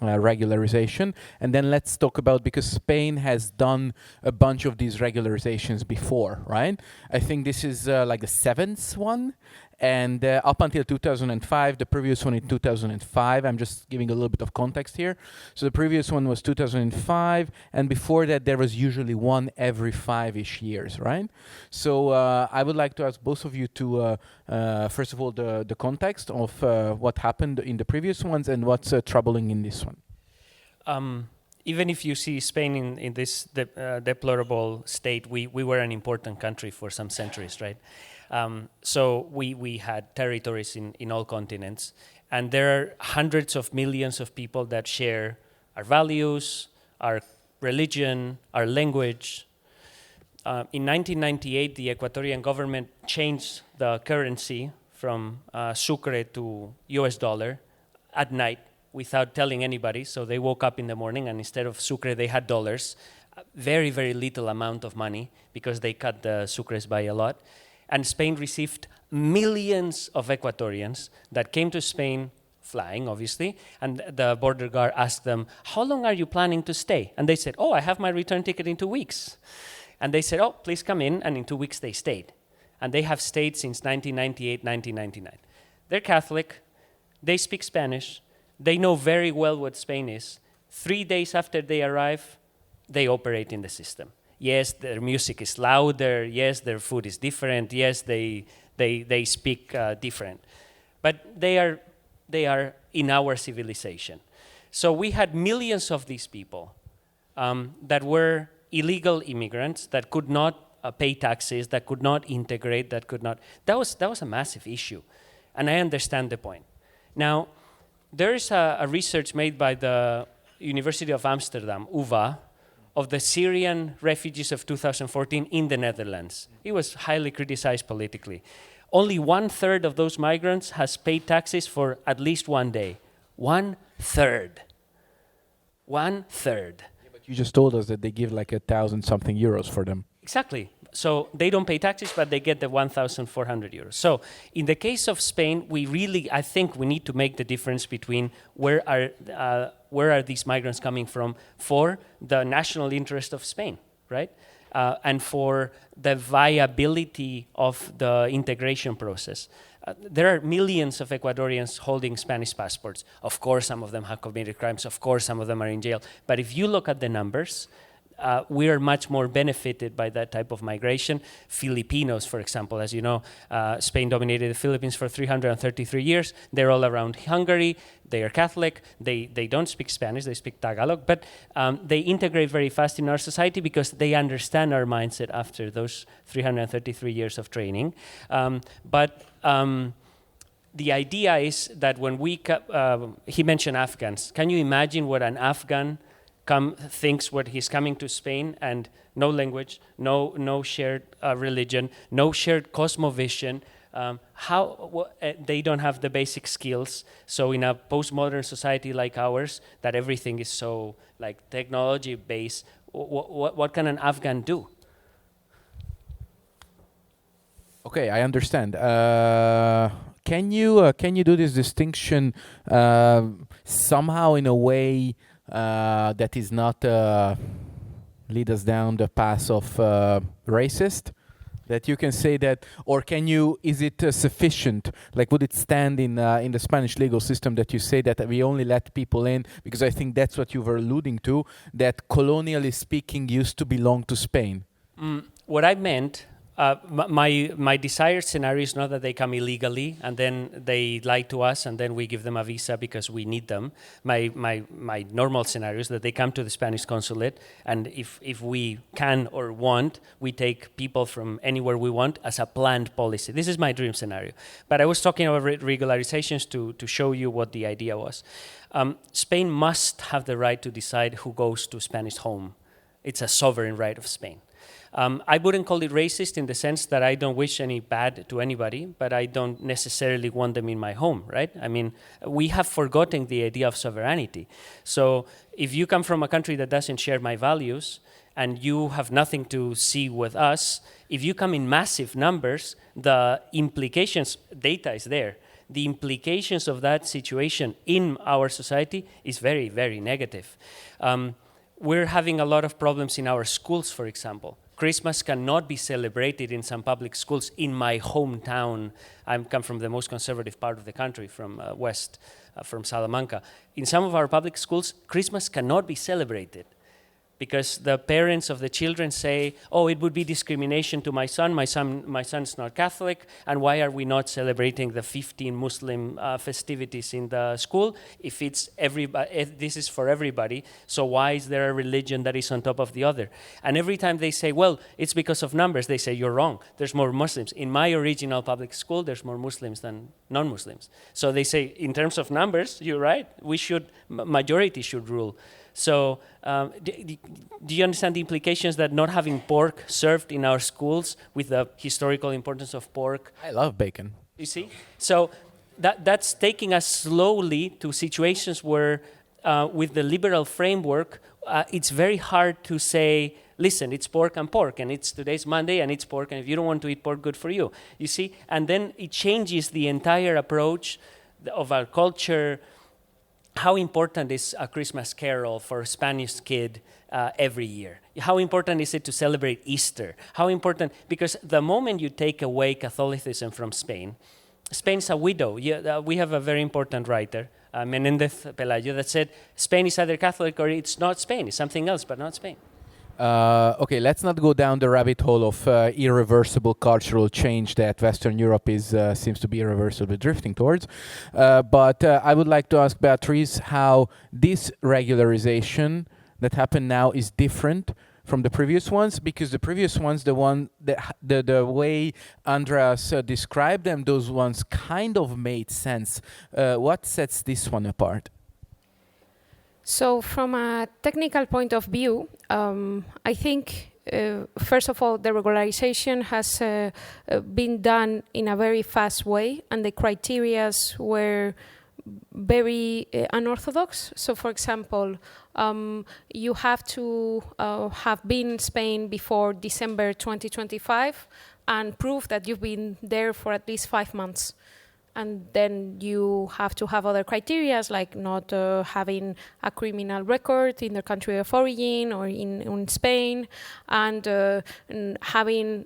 regularization, and then let's talk about, because Spain has done a bunch of these regularizations before, right? I think this is like the 7th one, and up until 2005, the previous one in 2005. I'm just giving a little bit of context here. So the previous one was 2005, and before that there was usually one every 5-ish years, right? So I would like to ask both of you to, first of all, the context of what happened in the previous ones and what's troubling in this one. Even if you see Spain in this deplorable state, we were an important country for some centuries, right? So we had territories in all continents, and there are hundreds of millions of people that share our values, our religion, our language. In 1998, the Ecuadorian government changed the currency from sucre to US dollar at night without telling anybody. So they woke up in the morning, and instead of sucre, they had dollars. Very, very little amount of money, because they cut the sucres by a lot. And Spain received millions of Ecuadorians that came to Spain, flying, obviously, and the border guard asked them, how long are you planning to stay? And they said, oh, I have my return ticket in 2 weeks. And they said, oh, please come in, and in 2 weeks they stayed. And they have stayed since 1998, 1999. They're Catholic, they speak Spanish, they know very well what Spain is. 3 days after they arrive, they operate in the system. Yes, their music is louder. Yes, their food is different. Yes, they speak different. But they are in our civilization. So we had millions of these people that were illegal immigrants that could not pay taxes, that could not integrate, that could not. That was a massive issue, and I understand the point. Now, there is a research made by the University of Amsterdam, UvA, of the Syrian refugees of 2014 in the Netherlands. It was highly criticized politically. Only 1/3 of those migrants has paid taxes for at least one day. 1/3. 1/3. Yeah, but you just told us that they give like 1,000 something euros for them. Exactly. So they don't pay taxes, but they get the 1,400 euros. So in the case of Spain, I think we need to make the difference between where are these migrants coming from for the national interest of Spain, right? And for the viability of the integration process. There are millions of Ecuadorians holding Spanish passports. Of course, some of them have committed crimes. Of course, some of them are in jail. But if you look at the numbers, we are much more benefited by that type of migration. Filipinos, for example, as you know, Spain dominated the Philippines for 333 years. They're all around Hungary. They are Catholic. They don't speak Spanish. They speak Tagalog. But they integrate very fast in our society because they understand our mindset after those 333 years of training. The idea is that when he mentioned Afghans. Can you imagine what an Afghan thinks when he's coming to Spain, and no language, no shared religion, no shared cosmovision? They don't have the basic skills. So in a postmodern society like ours, that everything is so like technology based, what can an Afghan do? Okay, I understand. Can you do this distinction somehow in a way that is not lead us down the path of racist? That you can say that, or is it sufficient? Like, would it stand in the Spanish legal system that you say that we only let people in? Because I think that's what you were alluding to, that colonially speaking used to belong to Spain. What I meant, my desired scenario is not that they come illegally and then they lie to us and then we give them a visa because we need them. My normal scenario is that they come to the Spanish consulate, and if we can or want, we take people from anywhere we want as a planned policy. This is my dream scenario. But I was talking about regularizations to show you what the idea was. Spain must have the right to decide who goes to Spanish home. It's a sovereign right of Spain. I wouldn't call it racist in the sense that I don't wish any bad to anybody, but I don't necessarily want them in my home, right? I mean, we have forgotten the idea of sovereignty. So if you come from a country that doesn't share my values and you have nothing to see with us, if you come in massive numbers, the implications, data is there. The implications of that situation in our society is very, very negative. We're having a lot of problems in our schools, for example. Christmas cannot be celebrated in some public schools in my hometown. I come from the most conservative part of the country, from west, from Salamanca. In some of our public schools, Christmas cannot be celebrated because the parents of the children say, oh, it would be discrimination to my son. My son's not Catholic, and why are we not celebrating the 15 Muslim festivities in the school if this is for everybody? So why is there a religion that is on top of the other? And every time they say, well, it's because of numbers, they say, you're wrong. There's more Muslims. In my original public school, there's more Muslims than non-Muslims. So they say, in terms of numbers, you're right. Majority should rule. So do you understand the implications that not having pork served in our schools with the historical importance of pork? I love bacon. You see? So that's taking us slowly to situations where with the liberal framework, it's very hard to say, listen, it's pork, and it's today's Monday and it's pork, and if you don't want to eat pork, good for you. You see? And then it changes the entire approach of our culture. How important is a Christmas carol for a Spanish kid every year? How important is it to celebrate Easter? How important? Because the moment you take away Catholicism from Spain, Spain's a widow. We have a very important writer, Menéndez Pelayo, that said Spain is either Catholic or it's not Spain. It's something else, but not Spain. Okay, let's not go down the rabbit hole of irreversible cultural change that Western Europe seems to be irreversibly drifting towards. But I would like to ask Beatriz how this regularization that happened now is different from the previous ones, because the previous ones, the way Andreas described them, those ones kind of made sense. What sets this one apart? So from a technical point of view, I think, first of all, the regularization has been done in a very fast way, and the criteria were very unorthodox. So, for example, you have to have been in Spain before December 2025 and prove that you've been there for at least 5 months. And then you have to have other criteria, like not having a criminal record in the country of origin or in Spain, and having,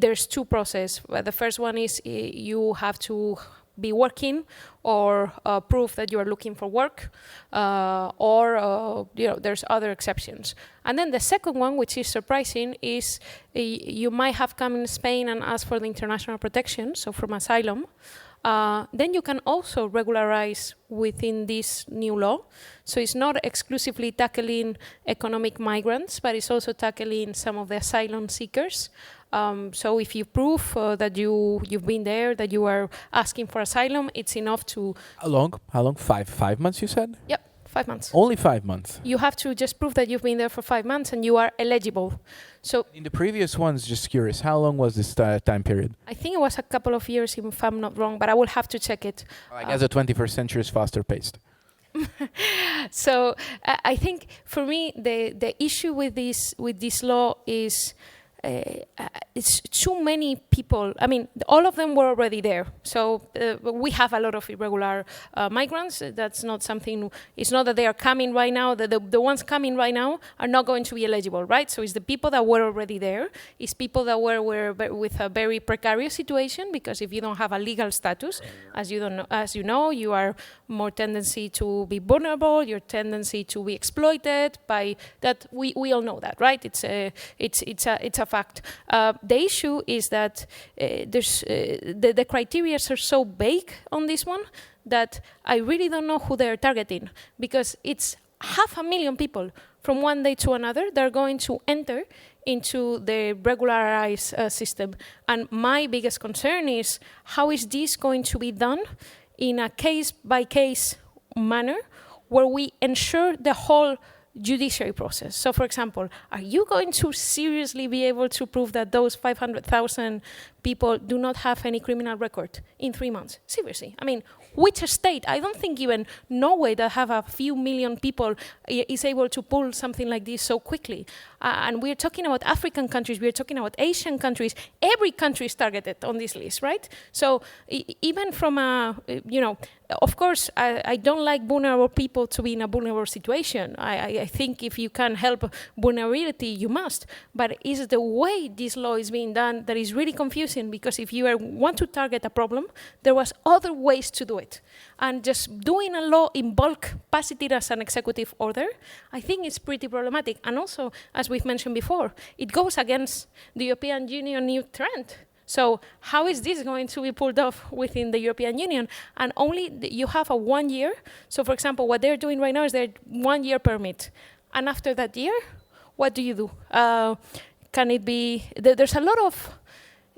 there's two processes. The first one is you have to be working or prove that you are looking for work, or there's other exceptions. And then the second one, which is surprising, is you might have come in Spain and asked for the international protection, so from asylum. Then you can also regularize within this new law. So it's not exclusively tackling economic migrants, but it's also tackling some of the asylum seekers. So if you prove that you've been there, that you are asking for asylum, it's enough to... How long? 5 months, you said? Yep, 5 months. Only 5 months? You have to just prove that you've been there for 5 months and you are eligible. So in the previous ones, just curious, how long was this time period? I think it was a couple of years, if I'm not wrong, but I will have to check it. I guess the 21st century is faster paced. So I think for me the issue with this law is it's too many people. I mean, all of them were already there. So we have a lot of irregular migrants. That's not something, it's not that they are coming right now, the ones coming right now are not going to be eligible, right? So it's the people that were already there. It's people that were with a very precarious situation, because if you don't have a legal status, as you know, you are more tendency to be vulnerable, your tendency to be exploited by that. We all know that, right? It's a fact. The issue is that there's the criteria are so vague on this one that I really don't know who they're targeting, because it's 500,000 people from one day to another that are going to enter into the regularized system. And my biggest concern is, how is this going to be done in a case-by-case manner where we ensure the whole judiciary process? So, for example, are you going to seriously be able to prove that those 500,000 people do not have any criminal record in 3 months? Seriously. I mean, which state? I don't think even Norway, that have a few million people, is able to pull something like this so quickly. And we're talking about African countries, we're talking about Asian countries. Every country is targeted on this list, right? So even from of course, I don't like vulnerable people to be in a vulnerable situation. I think if you can help vulnerability, you must. But it's the way this law is being done that is really confusing, because if you want to target a problem, there was other ways to do it. And just doing a law in bulk, pass it as an executive order, I think it's pretty problematic. And also, as we've mentioned before, it goes against the European Union new trend. So how is this going to be pulled off within the European Union? And only you have a 1 year. So, for example, what they're doing right now is their 1 year permit. And after that year, what do you do? Can it be, there's a lot of,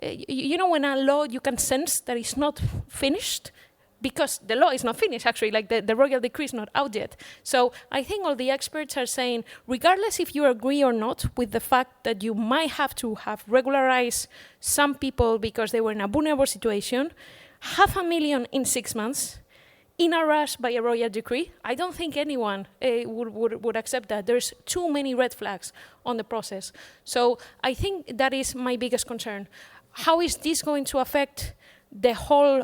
when a law you can sense that it's not finished, because the law is not finished, actually, like the royal decree is not out yet. So I think all the experts are saying, regardless if you agree or not with the fact that you might have to have regularized some people because they were in a vulnerable situation, 500,000 in 6 months, in a rush by a royal decree, I don't think anyone would accept that. There's too many red flags on the process. So I think that is my biggest concern. How is this going to affect the whole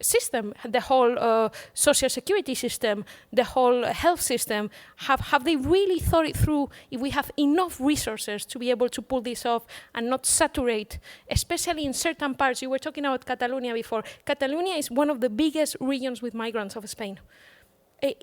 system, the whole social security system, the whole health system? Have they really thought it through, if we have enough resources to be able to pull this off and not saturate, especially in certain parts? You were talking about Catalonia before. Catalonia is one of the biggest regions with migrants of Spain.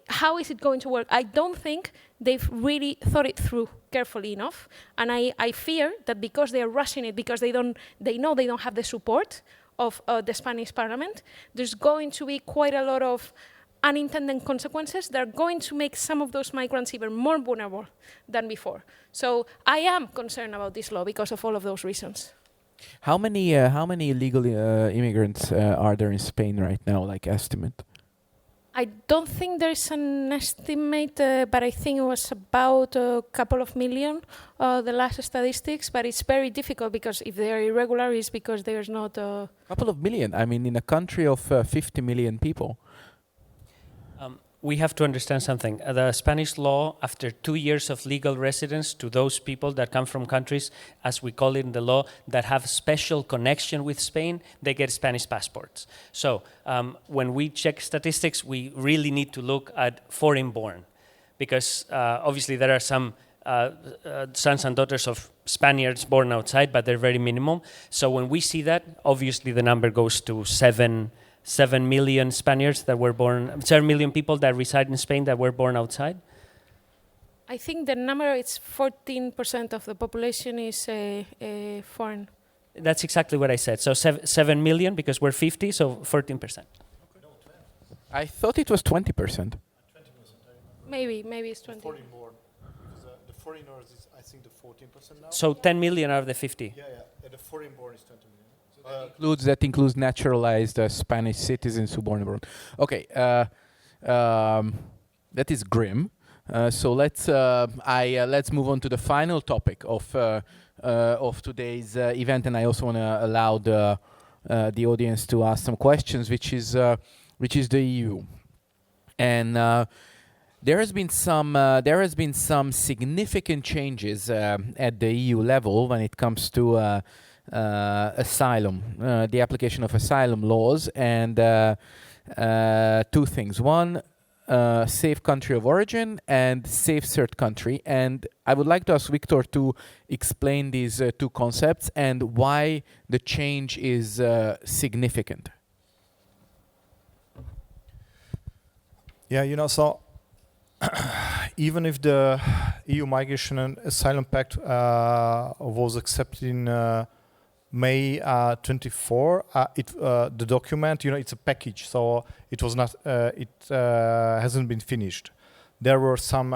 How is it going to work? I don't think they've really thought it through carefully enough. And I fear that because they are rushing it, because they know they don't have the support of the Spanish parliament, there's going to be quite a lot of unintended consequences that are going to make some of those migrants even more vulnerable than before. So I am concerned about this law because of all of those reasons. How many illegal immigrants are there in Spain right now, like estimate? I don't think there's an estimate, but I think it was about a couple of million, the last statistics, but it's very difficult because if they are irregular, it's because there's not a... Couple of million, I mean, in a country of 50 million people. We have to understand something. The Spanish law, after 2 years of legal residence to those people that come from countries, as we call it in the law, that have special connection with Spain, they get Spanish passports. So when we check statistics, we really need to look at foreign-born, because obviously there are some sons and daughters of Spaniards born outside, but they're very minimum. So when we see that, obviously the number goes to 7 million Spaniards that were born, 7 million people that reside in Spain that were born outside? I think the number is 14% of the population is foreign. That's exactly what I said. So 7 million because we're 50, so 14%. I thought it was 20%. Maybe it's 20. Foreign born. The foreigners is, I think, the 14% now. So 10 million out of the 50. Yeah. And the foreign born is 20 million. That includes naturalized Spanish citizens who born abroad. Okay, that is grim. So let's move on to the final topic of today's event, and I also want to allow the audience to ask some questions, which is the EU, and there has been some significant changes at the EU level when it comes to asylum, the application of asylum laws, and two things. One, safe country of origin and safe third country. And I would like to ask Victor to explain these two concepts and why the change is significant. Yeah, so even if the EU Migration and Asylum Pact was accepted in May 24, the document, it's a package, so it was not, it hasn't been finished. There were some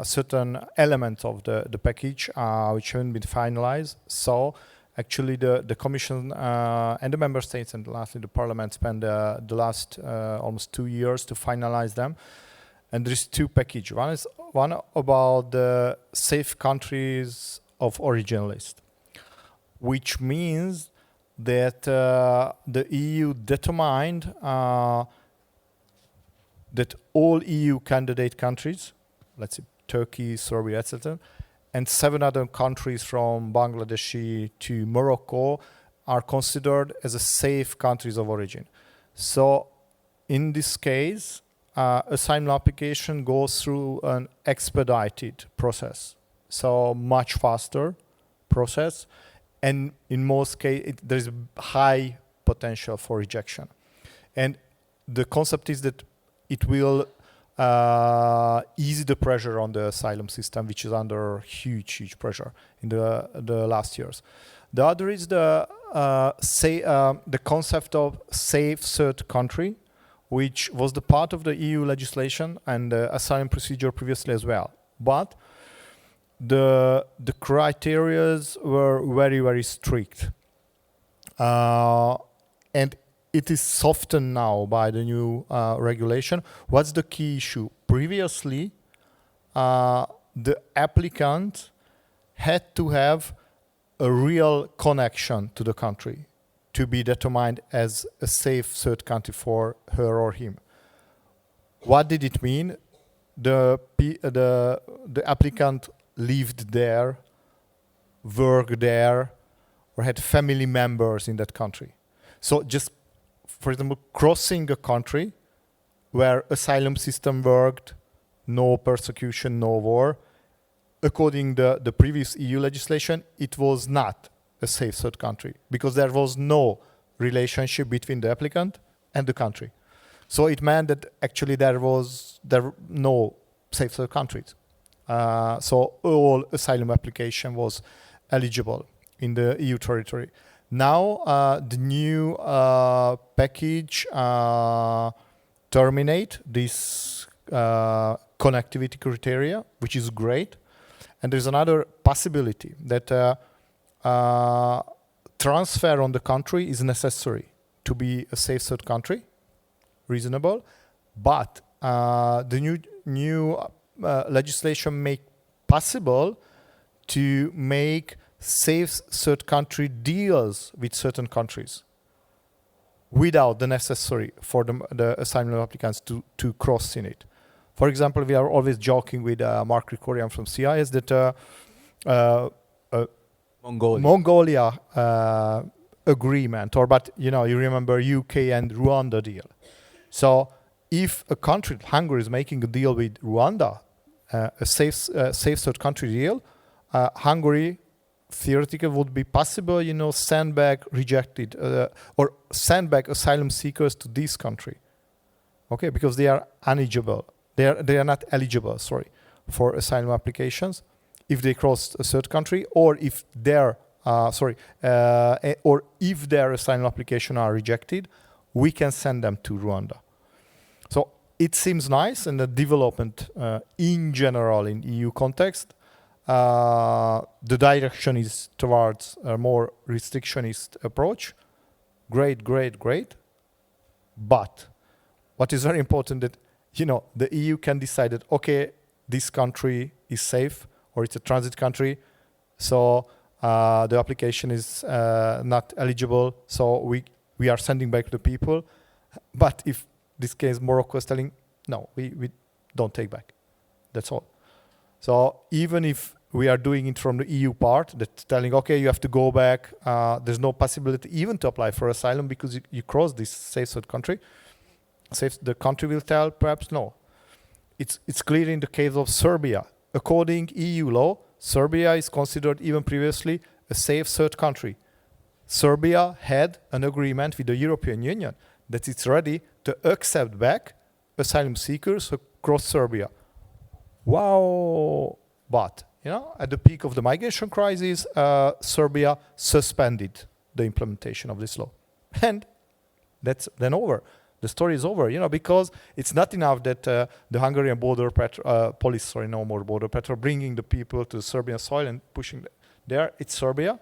certain elements of the package which haven't been finalized. So actually the Commission and the Member States and lastly the Parliament spent the last almost 2 years to finalize them. And there's two packages. One about the safe countries of origin list, which means that the EU determined that all EU candidate countries, let's say Turkey, Serbia, etc., and 7 other countries from Bangladesh to Morocco are considered as a safe countries of origin. So in this case, asylum application goes through an expedited process, so much faster process. And in most cases, there is high potential for rejection. And the concept is that it will ease the pressure on the asylum system, which is under huge pressure in the last years. The other is the concept of safe third country, which was the part of the EU legislation and the asylum procedure previously as well. But the criterias were very strict, and it is softened now by the new regulation. What's the key issue? Previously, the applicant had to have a real connection to the country to be determined as a safe third country for her or him. What did it mean? The applicant lived there, worked there, or had family members in that country. So just, for example, crossing a country where asylum system worked, no persecution, no war, according to the previous EU legislation, it was not a safe third country because there was no relationship between the applicant and the country. So it meant that actually there were no safe third countries. So all asylum application was eligible in the EU territory. Now the new package terminate this connectivity criteria, which is great. And there's another possibility that transfer on the country is necessary to be a safe third country, reasonable, but the new legislation make possible to make safe third country deals with certain countries without the necessary for the asylum applicants to cross in it. For example, we are always joking with Mark Krikorian from CIS that Mongolia agreement, but you remember UK and Rwanda deal. So if a country, Hungary, is making a deal with Rwanda, a safe third country deal, Hungary theoretically would be possible, send back rejected or send back asylum seekers to this country, okay, because they are ineligible. They are not eligible, for asylum applications if they cross a third country, or if their if their asylum application are rejected, we can send them to Rwanda. So it seems nice, and the development in general in EU context, the direction is towards a more restrictionist approach. Great. But what is very important that the EU can decide that, okay, this country is safe or it's a transit country, so the application is not eligible, so we are sending back the people. But if this case Morocco is telling, no, we don't take back. That's all. So even if we are doing it from the EU part, that's telling, okay, you have to go back, there's no possibility even to apply for asylum because you cross this safe third country. The country will tell, perhaps no. It's clear in the case of Serbia. According EU law, Serbia is considered even previously a safe third country. Serbia had an agreement with the European Union that it's ready to accept back asylum seekers across Serbia. Wow! But, at the peak of the migration crisis, Serbia suspended the implementation of this law. And that's then over. The story is over, because it's not enough that the Hungarian border police, no more border patrol, bringing the people to Serbian soil and pushing there. It's Serbia,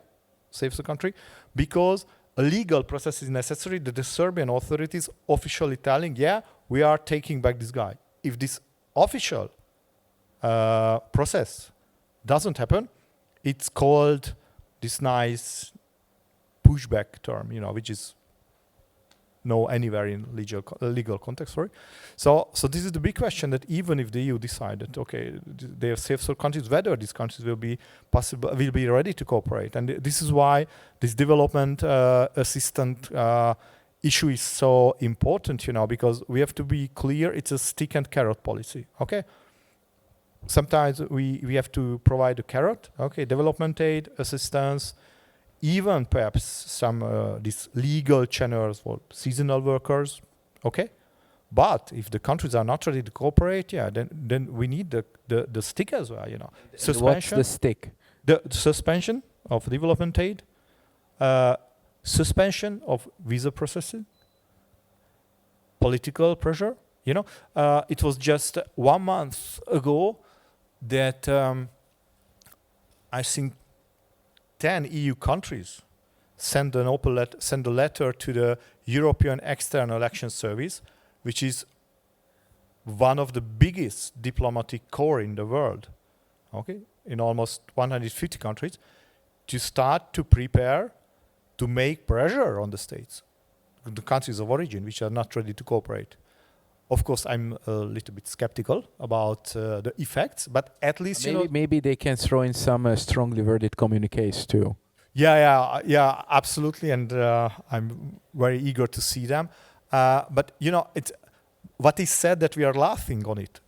saves the country, because a legal process is necessary that the Serbian authorities officially telling, yeah, we are taking back this guy. If this official process doesn't happen, it's called this nice pushback term, which is no anywhere in legal context. So this is the big question, that even if the EU decided, okay, they are safe third countries, whether these countries will be ready to cooperate. And this is why this development assistant issue is so important, because we have to be clear, it's a stick and carrot policy, okay? Sometimes we have to provide a carrot, okay, development aid, assistance, even perhaps some these legal channels for seasonal workers, okay? But if the countries are not ready to cooperate, then we need the stick as well, Suspension. What's the stick? The suspension of development aid, suspension of visa processing, political pressure. It was just 1 month ago that I think 10 EU countries send a letter to the European External Action Service, which is one of the biggest diplomatic corps in the world, okay, in almost 150 countries, to start to prepare to make pressure on the states, the countries of origin, which are not ready to cooperate. Of course, I'm a little bit skeptical about the effects, but at least maybe they can throw in some strongly worded communiques too. Yeah, absolutely, and I'm very eager to see them. But it's what is said that we are laughing on it,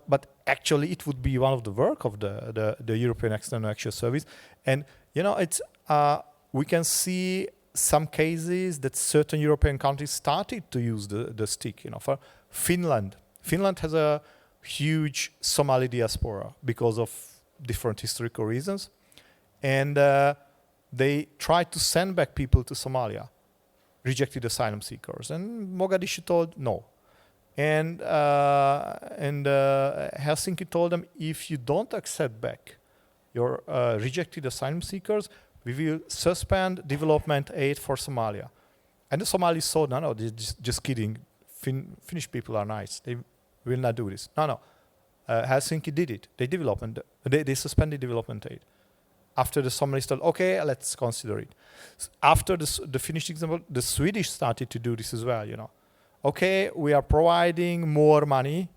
but actually it would be one of the work of the European External Action Service, and it's we can see some cases that certain European countries started to use the stick. For Finland has a huge Somali diaspora because of different historical reasons, and they tried to send back people to Somalia, rejected asylum seekers, and Mogadishu told no. And Helsinki told them, if you don't accept back your rejected asylum seekers, we will suspend development aid for Somalia. And the Somalis thought, no, just kidding. Finnish people are nice. They will not do this. No. Helsinki did it. They suspended development aid. After the Somalis told, okay, let's consider it. After the Finnish example, the Swedish started to do this as well, Okay, we are providing more money,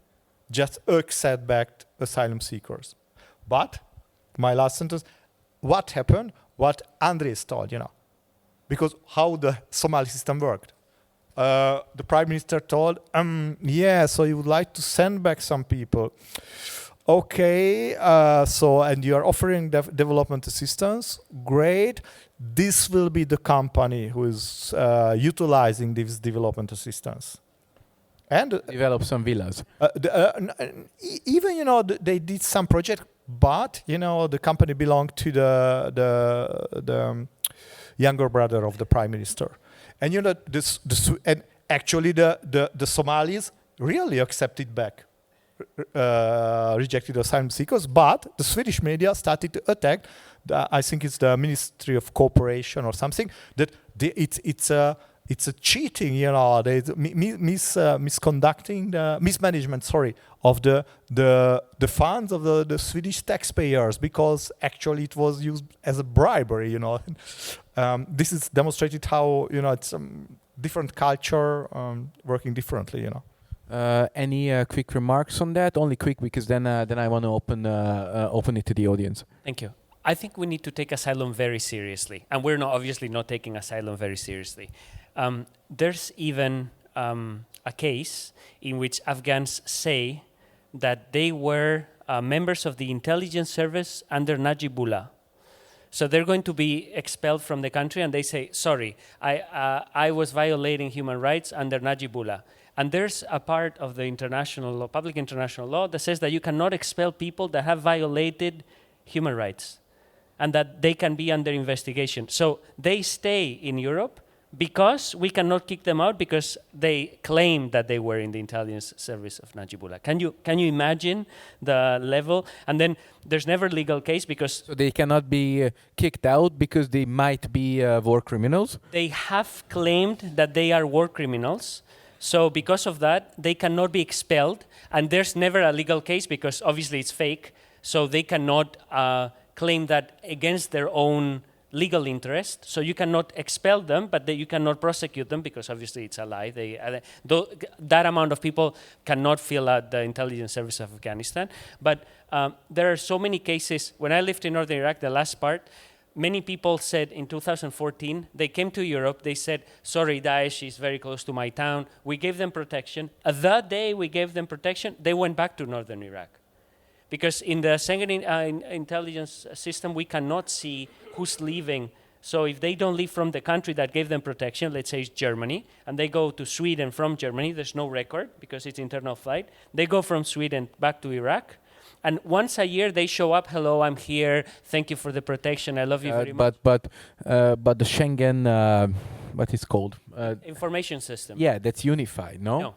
just accept back asylum seekers. But, my last sentence, what happened? What Andres told, Because how the Somali system worked. The prime minister told, so you would like to send back some people. Okay, and you are offering development assistance. Great. This will be the company who is utilizing this development assistance. And develop some villas. Even, they did some project, but, the company belonged to the younger brother of the prime minister. And and actually the Somalis really accepted back rejected asylum seekers, but the Swedish media started to attack. I think it's the Ministry of Cooperation or something, that it's a cheating, they misconducting the mismanagement, of the funds of the Swedish taxpayers, because actually it was used as a bribery, This is demonstrated how, it's different culture working differently, Any quick remarks on that? Only quick, because then I want to open it to the audience. Thank you. I think we need to take asylum very seriously, and we're obviously not taking asylum very seriously. There's even a case in which Afghans say that they were members of the intelligence service under Najibullah. So they're going to be expelled from the country, and they say, sorry, I was violating human rights under Najibullah. And there's a part of the international law, public international law, that says that you cannot expel people that have violated human rights, and that they can be under investigation. So they stay in Europe because we cannot kick them out, because they claim that they were in the intelligence service of Najibullah. Can you imagine the level? And then there's never legal case, because so they cannot be kicked out because they might be war criminals. They have claimed that they are war criminals. So because of that, they cannot be expelled, and there's never a legal case because obviously it's fake. So they cannot claim that against their own legal interest. So you cannot expel them, but you cannot prosecute them because obviously it's a lie. That amount of people cannot fill out the intelligence service of Afghanistan. But there are so many cases. When I lived in northern Iraq, the last part, many people said in 2014, they came to Europe, they said, sorry, Daesh is very close to my town. We gave them protection. The day we gave them protection, they went back to northern Iraq. Because in the Schengen intelligence system, we cannot see who's leaving. So if they don't leave from the country that gave them protection, let's say it's Germany, and they go to Sweden from Germany, there's no record because it's internal flight. They go from Sweden back to Iraq. And once a year they show up, hello, I'm here, thank you for the protection, I love you very much. But the Schengen, what is called? Information system. Yeah, that's unified, no?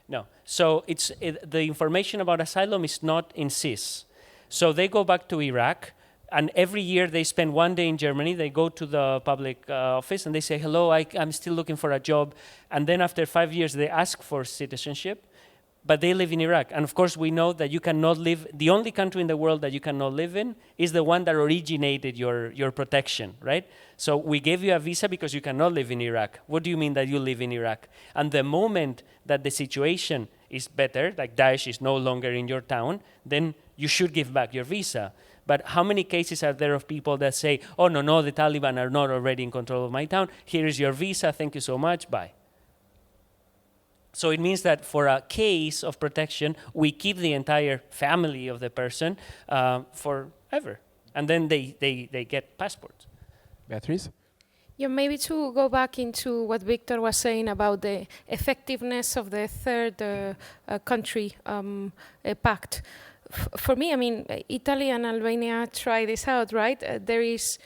No. So the information about asylum is not in SIS. So they go back to Iraq, and every year they spend one day in Germany. They go to the public office and they say, hello, I'm still looking for a job. And then after 5 years, they ask for citizenship, but they live in Iraq. And of course, we know that you cannot live, the only country in the world that you cannot live in is the one that originated your protection, right? So we gave you a visa because you cannot live in Iraq. What do you mean that you live in Iraq? And the moment that the situation is better, like Daesh is no longer in your town, then you should give back your visa. But how many cases are there of people that say, oh, no, the Taliban are not already in control of my town. Here is your visa. Thank you so much. Bye. So it means that for a case of protection, we keep the entire family of the person forever. And then they get passports. Beatrice? Yeah, maybe to go back into what Victor was saying about the effectiveness of the third country pact. For me, I mean, Italy and Albania try this out, right? There is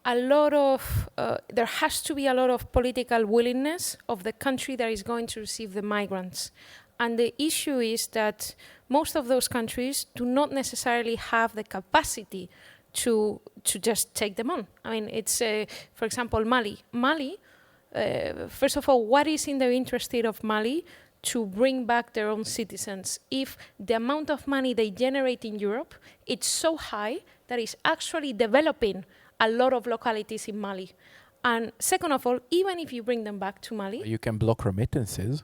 a lot of, there has to be a lot of political willingness of the country that is going to receive the migrants. And the issue is that most of those countries do not necessarily have the capacity to just take them on. I mean, it's, for example, Mali. Mali, first of all, what is in the interest of Mali to bring back their own citizens if the amount of money they generate in Europe, it's so high that it's actually developing a lot of localities in Mali. And second of all, even if you bring them back to Mali, You can block remittances.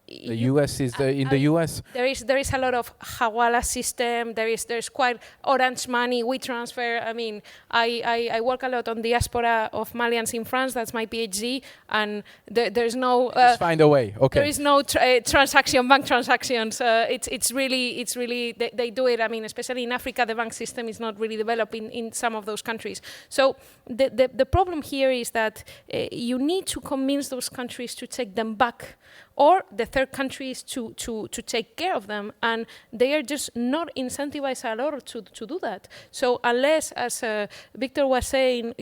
The US is in the US. There is a lot of hawala system. There's quite orange money. We transfer. I mean, I work a lot on diaspora of Malians in France. That's my PhD, and there's no. Just find a way. Okay. There is no bank transactions. It's really they do it. I mean, especially in Africa, the bank system is not really developed in some of those countries. So the problem here is that you need to convince those countries to take them back, or the third countries to take care of them, and they are just not incentivized at all to do that. So unless, as Victor was saying,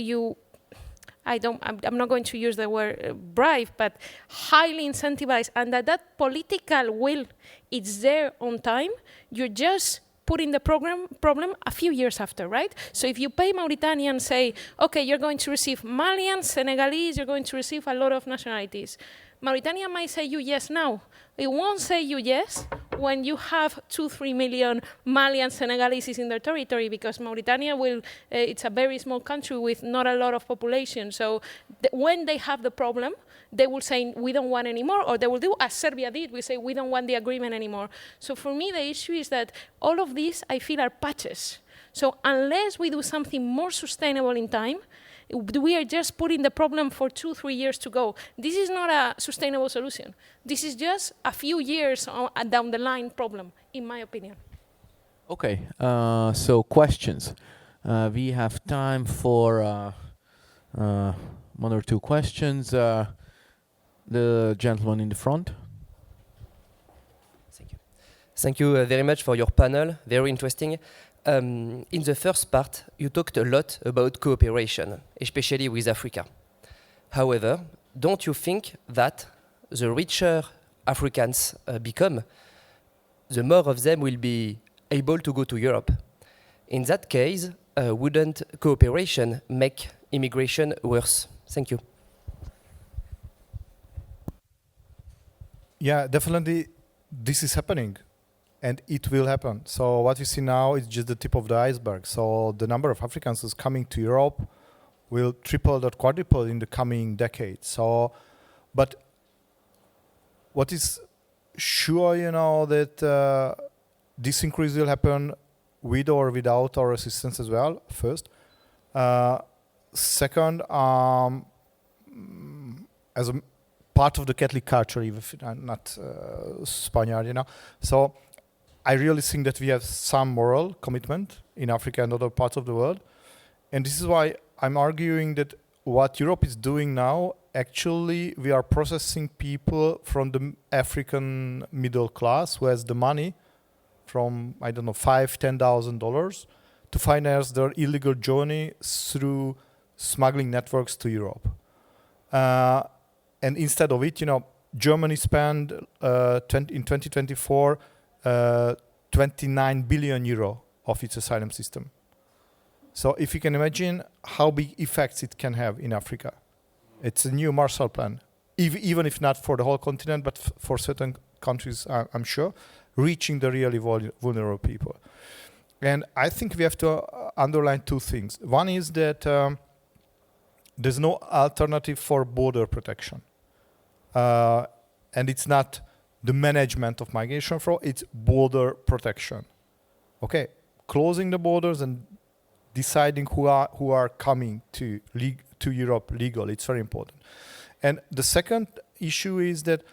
I'm not going to use the word bribe, but highly incentivized, and that political will is there on time, you're just putting the problem a few years after, right? So if you pay Mauritania and say, okay, you're going to receive Malians, Senegalese, you're going to receive a lot of nationalities, Mauritania might say you yes now. It won't say you yes when you have 2-3 million Malian Senegalese in their territory, because Mauritania it's a very small country with not a lot of population. So when they have the problem, they will say we don't want anymore, or they will do as Serbia did, we say we don't want the agreement anymore. So for me, the issue is that all of these, I feel, are patches. So unless we do something more sustainable in time, we are just putting the problem for 2-3 years to go. This is not a sustainable solution. This is just a few years down the line problem, in my opinion. Okay. So questions. We have time for one or two questions. The gentleman in the front. Thank you. Thank you very much for your panel. Very interesting. In the first part, you talked a lot about cooperation, especially with Africa. However, don't you think that the richer Africans become, the more of them will be able to go to Europe? In that case, wouldn't cooperation make immigration worse? Thank you. Yeah, definitely this is happening. And it will happen. So what you see now is just the tip of the iceberg. So the number of Africans who's coming to Europe will triple or quadruple in the coming decades. So, but what is sure, that this increase will happen with or without our assistance as well, first. Second, as a part of the Catholic culture, even if I'm not Spaniard, So I really think that we have some moral commitment in Africa and other parts of the world. And this is why I'm arguing that what Europe is doing now, actually, we are processing people from the African middle class who has the money from, $5,000-$10,000 to finance their illegal journey through smuggling networks to Europe. And instead of it, Germany spent in 2024 29 billion euro of its asylum system. So if you can imagine how big effects it can have in Africa. It's a new Marshall Plan, even if not for the whole continent, but for certain countries, I'm sure, reaching the really vulnerable people. And I think we have to underline two things. One is that there's no alternative for border protection. And it's not the management of migration flow, it's border protection. Okay, closing the borders and deciding who are coming to Europe legally, it's very important. And the second issue is that,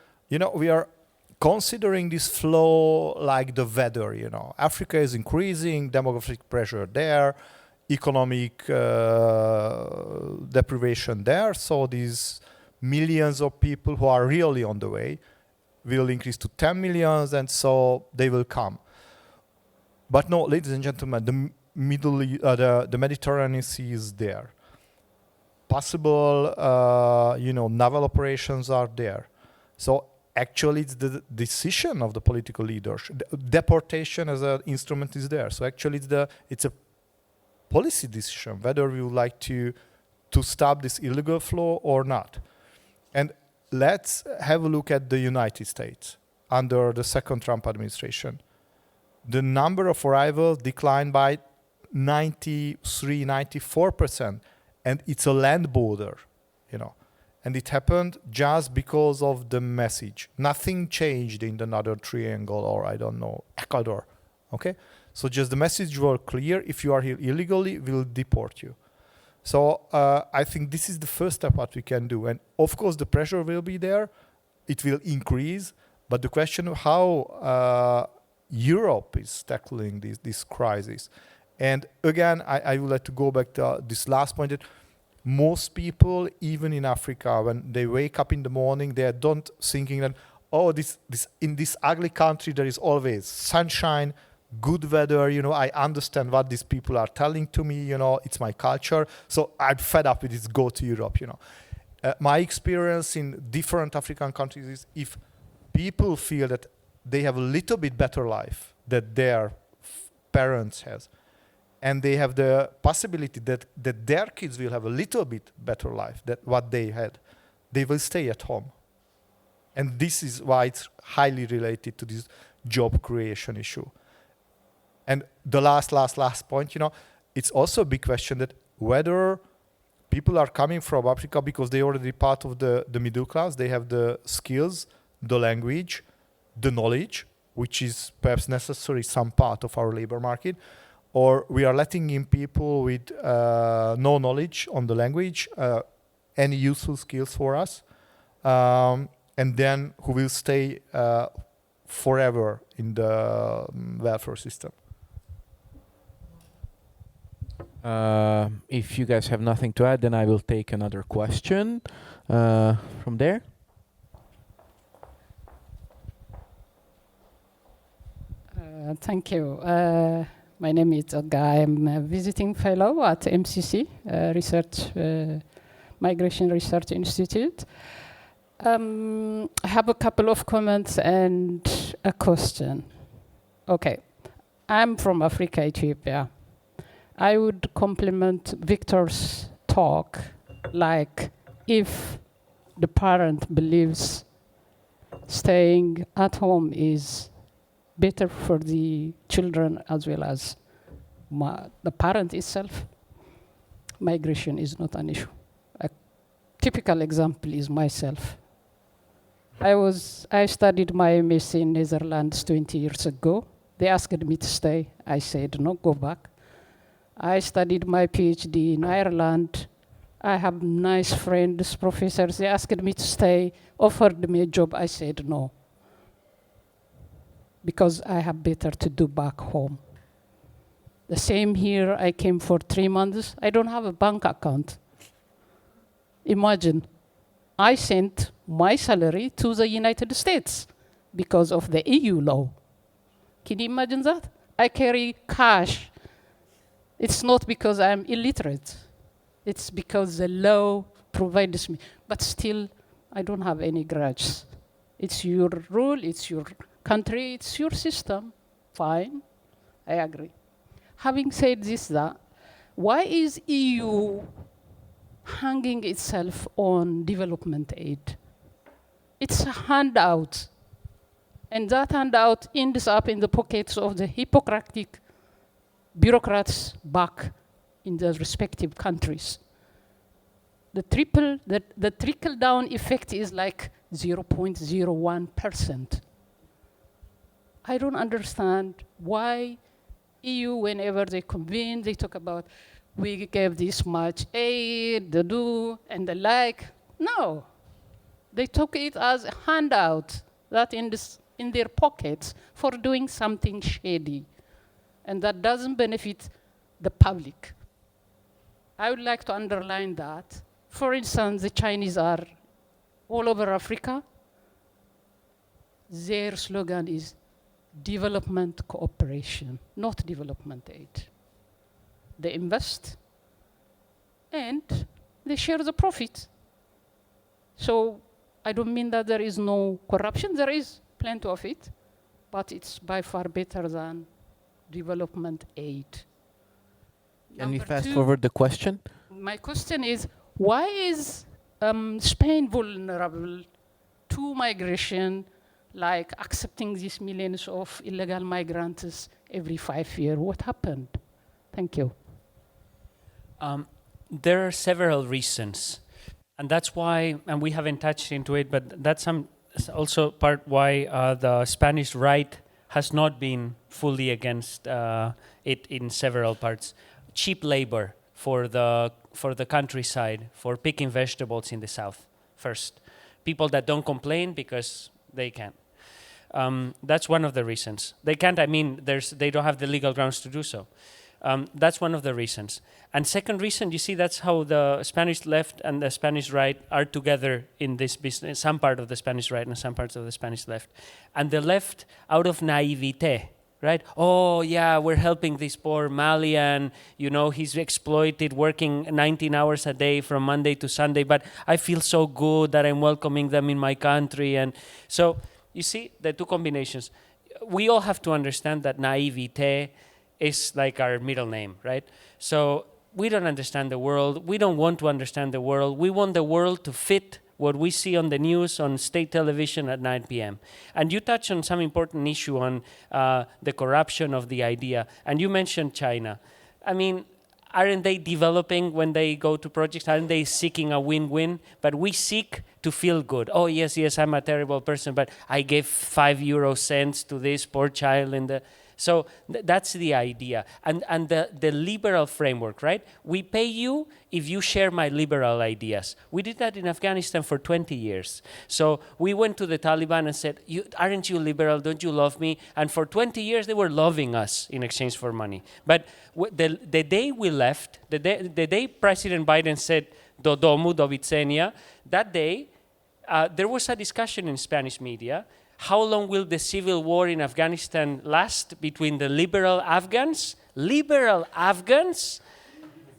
we are considering this flow like the weather, Africa is increasing, demographic pressure there, economic deprivation there, so these millions of people who are really on the way will increase to 10 millions, and so they will come. But no, ladies and gentlemen, the Mediterranean Sea is there. Possible, naval operations are there. So actually it's the decision of the political leaders. Deportation as an instrument is there. So actually it's a policy decision whether we would like to stop this illegal flow or not. And let's have a look at the United States under the second Trump administration. The number of arrivals declined by 93, 94%, and it's a land border, you know. And it happened just because of the message. Nothing changed in the Northern Triangle or, I don't know, Ecuador, okay? So just the message was clear: if you are here illegally, we'll deport you. So I think this is the first step what we can do. And of course, the pressure will be there. It will increase. But the question of how Europe is tackling this crisis. And again, I would like to go back to this last point that most people, even in Africa, when they wake up in the morning, they don't thinking that, oh, this in this ugly country, there is always sunshine, good weather, you know, I understand what these people are telling to me, you know, it's my culture. So I'm fed up with this, go to Europe, you know. My experience in different African countries is if people feel that they have a little bit better life that their parents has, and they have the possibility that their kids will have a little bit better life than what they had, they will stay at home. And this is why it's highly related to this job creation issue. And the last point, you know, it's also a big question that whether people are coming from Africa because they're already part of the middle class, they have the skills, the language, the knowledge, which is perhaps necessary some part of our labor market, or we are letting in people with no knowledge on the language, any useful skills for us, and then who will stay forever in the welfare system. If you guys have nothing to add, then I will take another question from there. Thank you. My name is Olga. I'm a visiting fellow at MCC, Migration Research Institute. I have a couple of comments and a question. Okay, I'm from Africa, Ethiopia. I would complement Victor's talk, like if the parent believes staying at home is better for the children as well as the parent itself, migration is not an issue. A typical example is myself. I studied my MSc in Netherlands 20 years ago. They asked me to stay. I said, no, go back. I studied my PhD in Ireland. I have nice friends, professors. They asked me to stay, offered me a job. I said no, because I have better to do back home. The same here, I came for 3 months. I don't have a bank account. Imagine, I sent my salary to the United States because of the EU law. Can you imagine that? I carry cash. It's not because I'm illiterate. It's because the law provides me. But still, I don't have any grudge. It's your rule, it's your country, it's your system. Fine, I agree. Having said this, why is EU hanging itself on development aid? It's a handout. And that handout ends up in the pockets of the hypocritic bureaucrats back in the respective countries. The trickle-down effect is like 0.01%. I don't understand why EU, whenever they convene, they talk about we gave this much aid, the do, and the like. No, they took it as a handout that in their pockets for doing something shady. And that doesn't benefit the public. I would like to underline that. For instance, the Chinese are all over Africa. Their slogan is development cooperation, not development aid. They invest and they share the profit. So I don't mean that there is no corruption. There is plenty of it, but it's by far better than development aid. Can we Number fast two, forward the question? my question is, why is Spain vulnerable to migration, like accepting these millions of illegal migrants every 5 years? What happened? Thank you. There are several reasons, and that's why, and we haven't touched into it, but that's also part why the Spanish right has not been fully against it in several parts. Cheap labor for the countryside, for picking vegetables in the south first. People that don't complain because they can. That's one of the reasons. They can't, I mean, they don't have the legal grounds to do so. That's one of the reasons. And second reason, you see, that's how the Spanish left and the Spanish right are together in this business, some part of the Spanish right and some parts of the Spanish left. And the left, out of naivete, right? Oh, yeah, we're helping this poor Malian, you know, he's exploited, working 19 hours a day from Monday to Sunday, but I feel so good that I'm welcoming them in my country. And so, you see, the two combinations. We all have to understand that naivete is like our middle name, right? So we don't understand the world. We don't want to understand the world. We want the world to fit what we see on the news on state television at 9 p.m. And you touch on some important issue on the corruption of the idea. And you mentioned China. I mean, aren't they developing when they go to projects? Aren't they seeking a win-win? But we seek to feel good. Oh, yes, I'm a terrible person, but I gave 5 euro cents to this poor child in the... So that's the idea. And the liberal framework, right? We pay you if you share my liberal ideas. We did that in Afghanistan for 20 years. So we went to the Taliban and said, aren't you liberal? Don't you love me? And for 20 years, they were loving us in exchange for money. But the day we left, the day President Biden said, do domu, do vicenia, that day, there was a discussion in Spanish media. How long will the civil war in Afghanistan last between the liberal Afghans,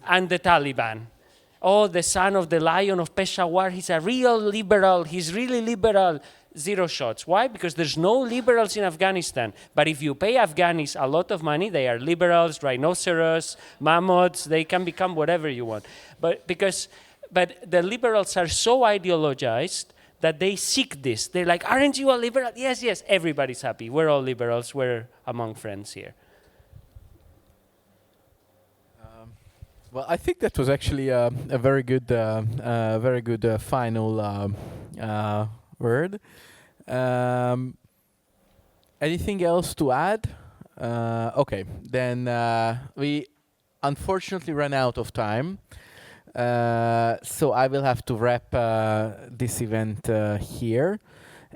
and the Taliban? Oh, the son of the lion of Peshawar, he's a real liberal, he's really liberal. 0 shots. Why? Because there's no liberals in Afghanistan. But if you pay Afghanis a lot of money, they are liberals, rhinoceros, mammoths, they can become whatever you want. But the liberals are so ideologized that they seek this. They're like, aren't you a liberal? Yes, everybody's happy. We're all liberals. We're among friends here. Well, I think that was actually a very good final word. Anything else to add? Okay, then we unfortunately ran out of time. So I will have to wrap this event here,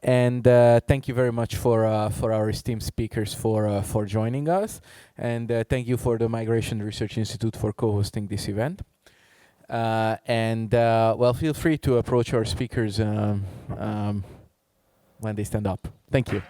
and thank you very much for our esteemed speakers for joining us, and thank you for the Migration Research Institute for co-hosting this event. Well, feel free to approach our speakers when they stand up. Thank you.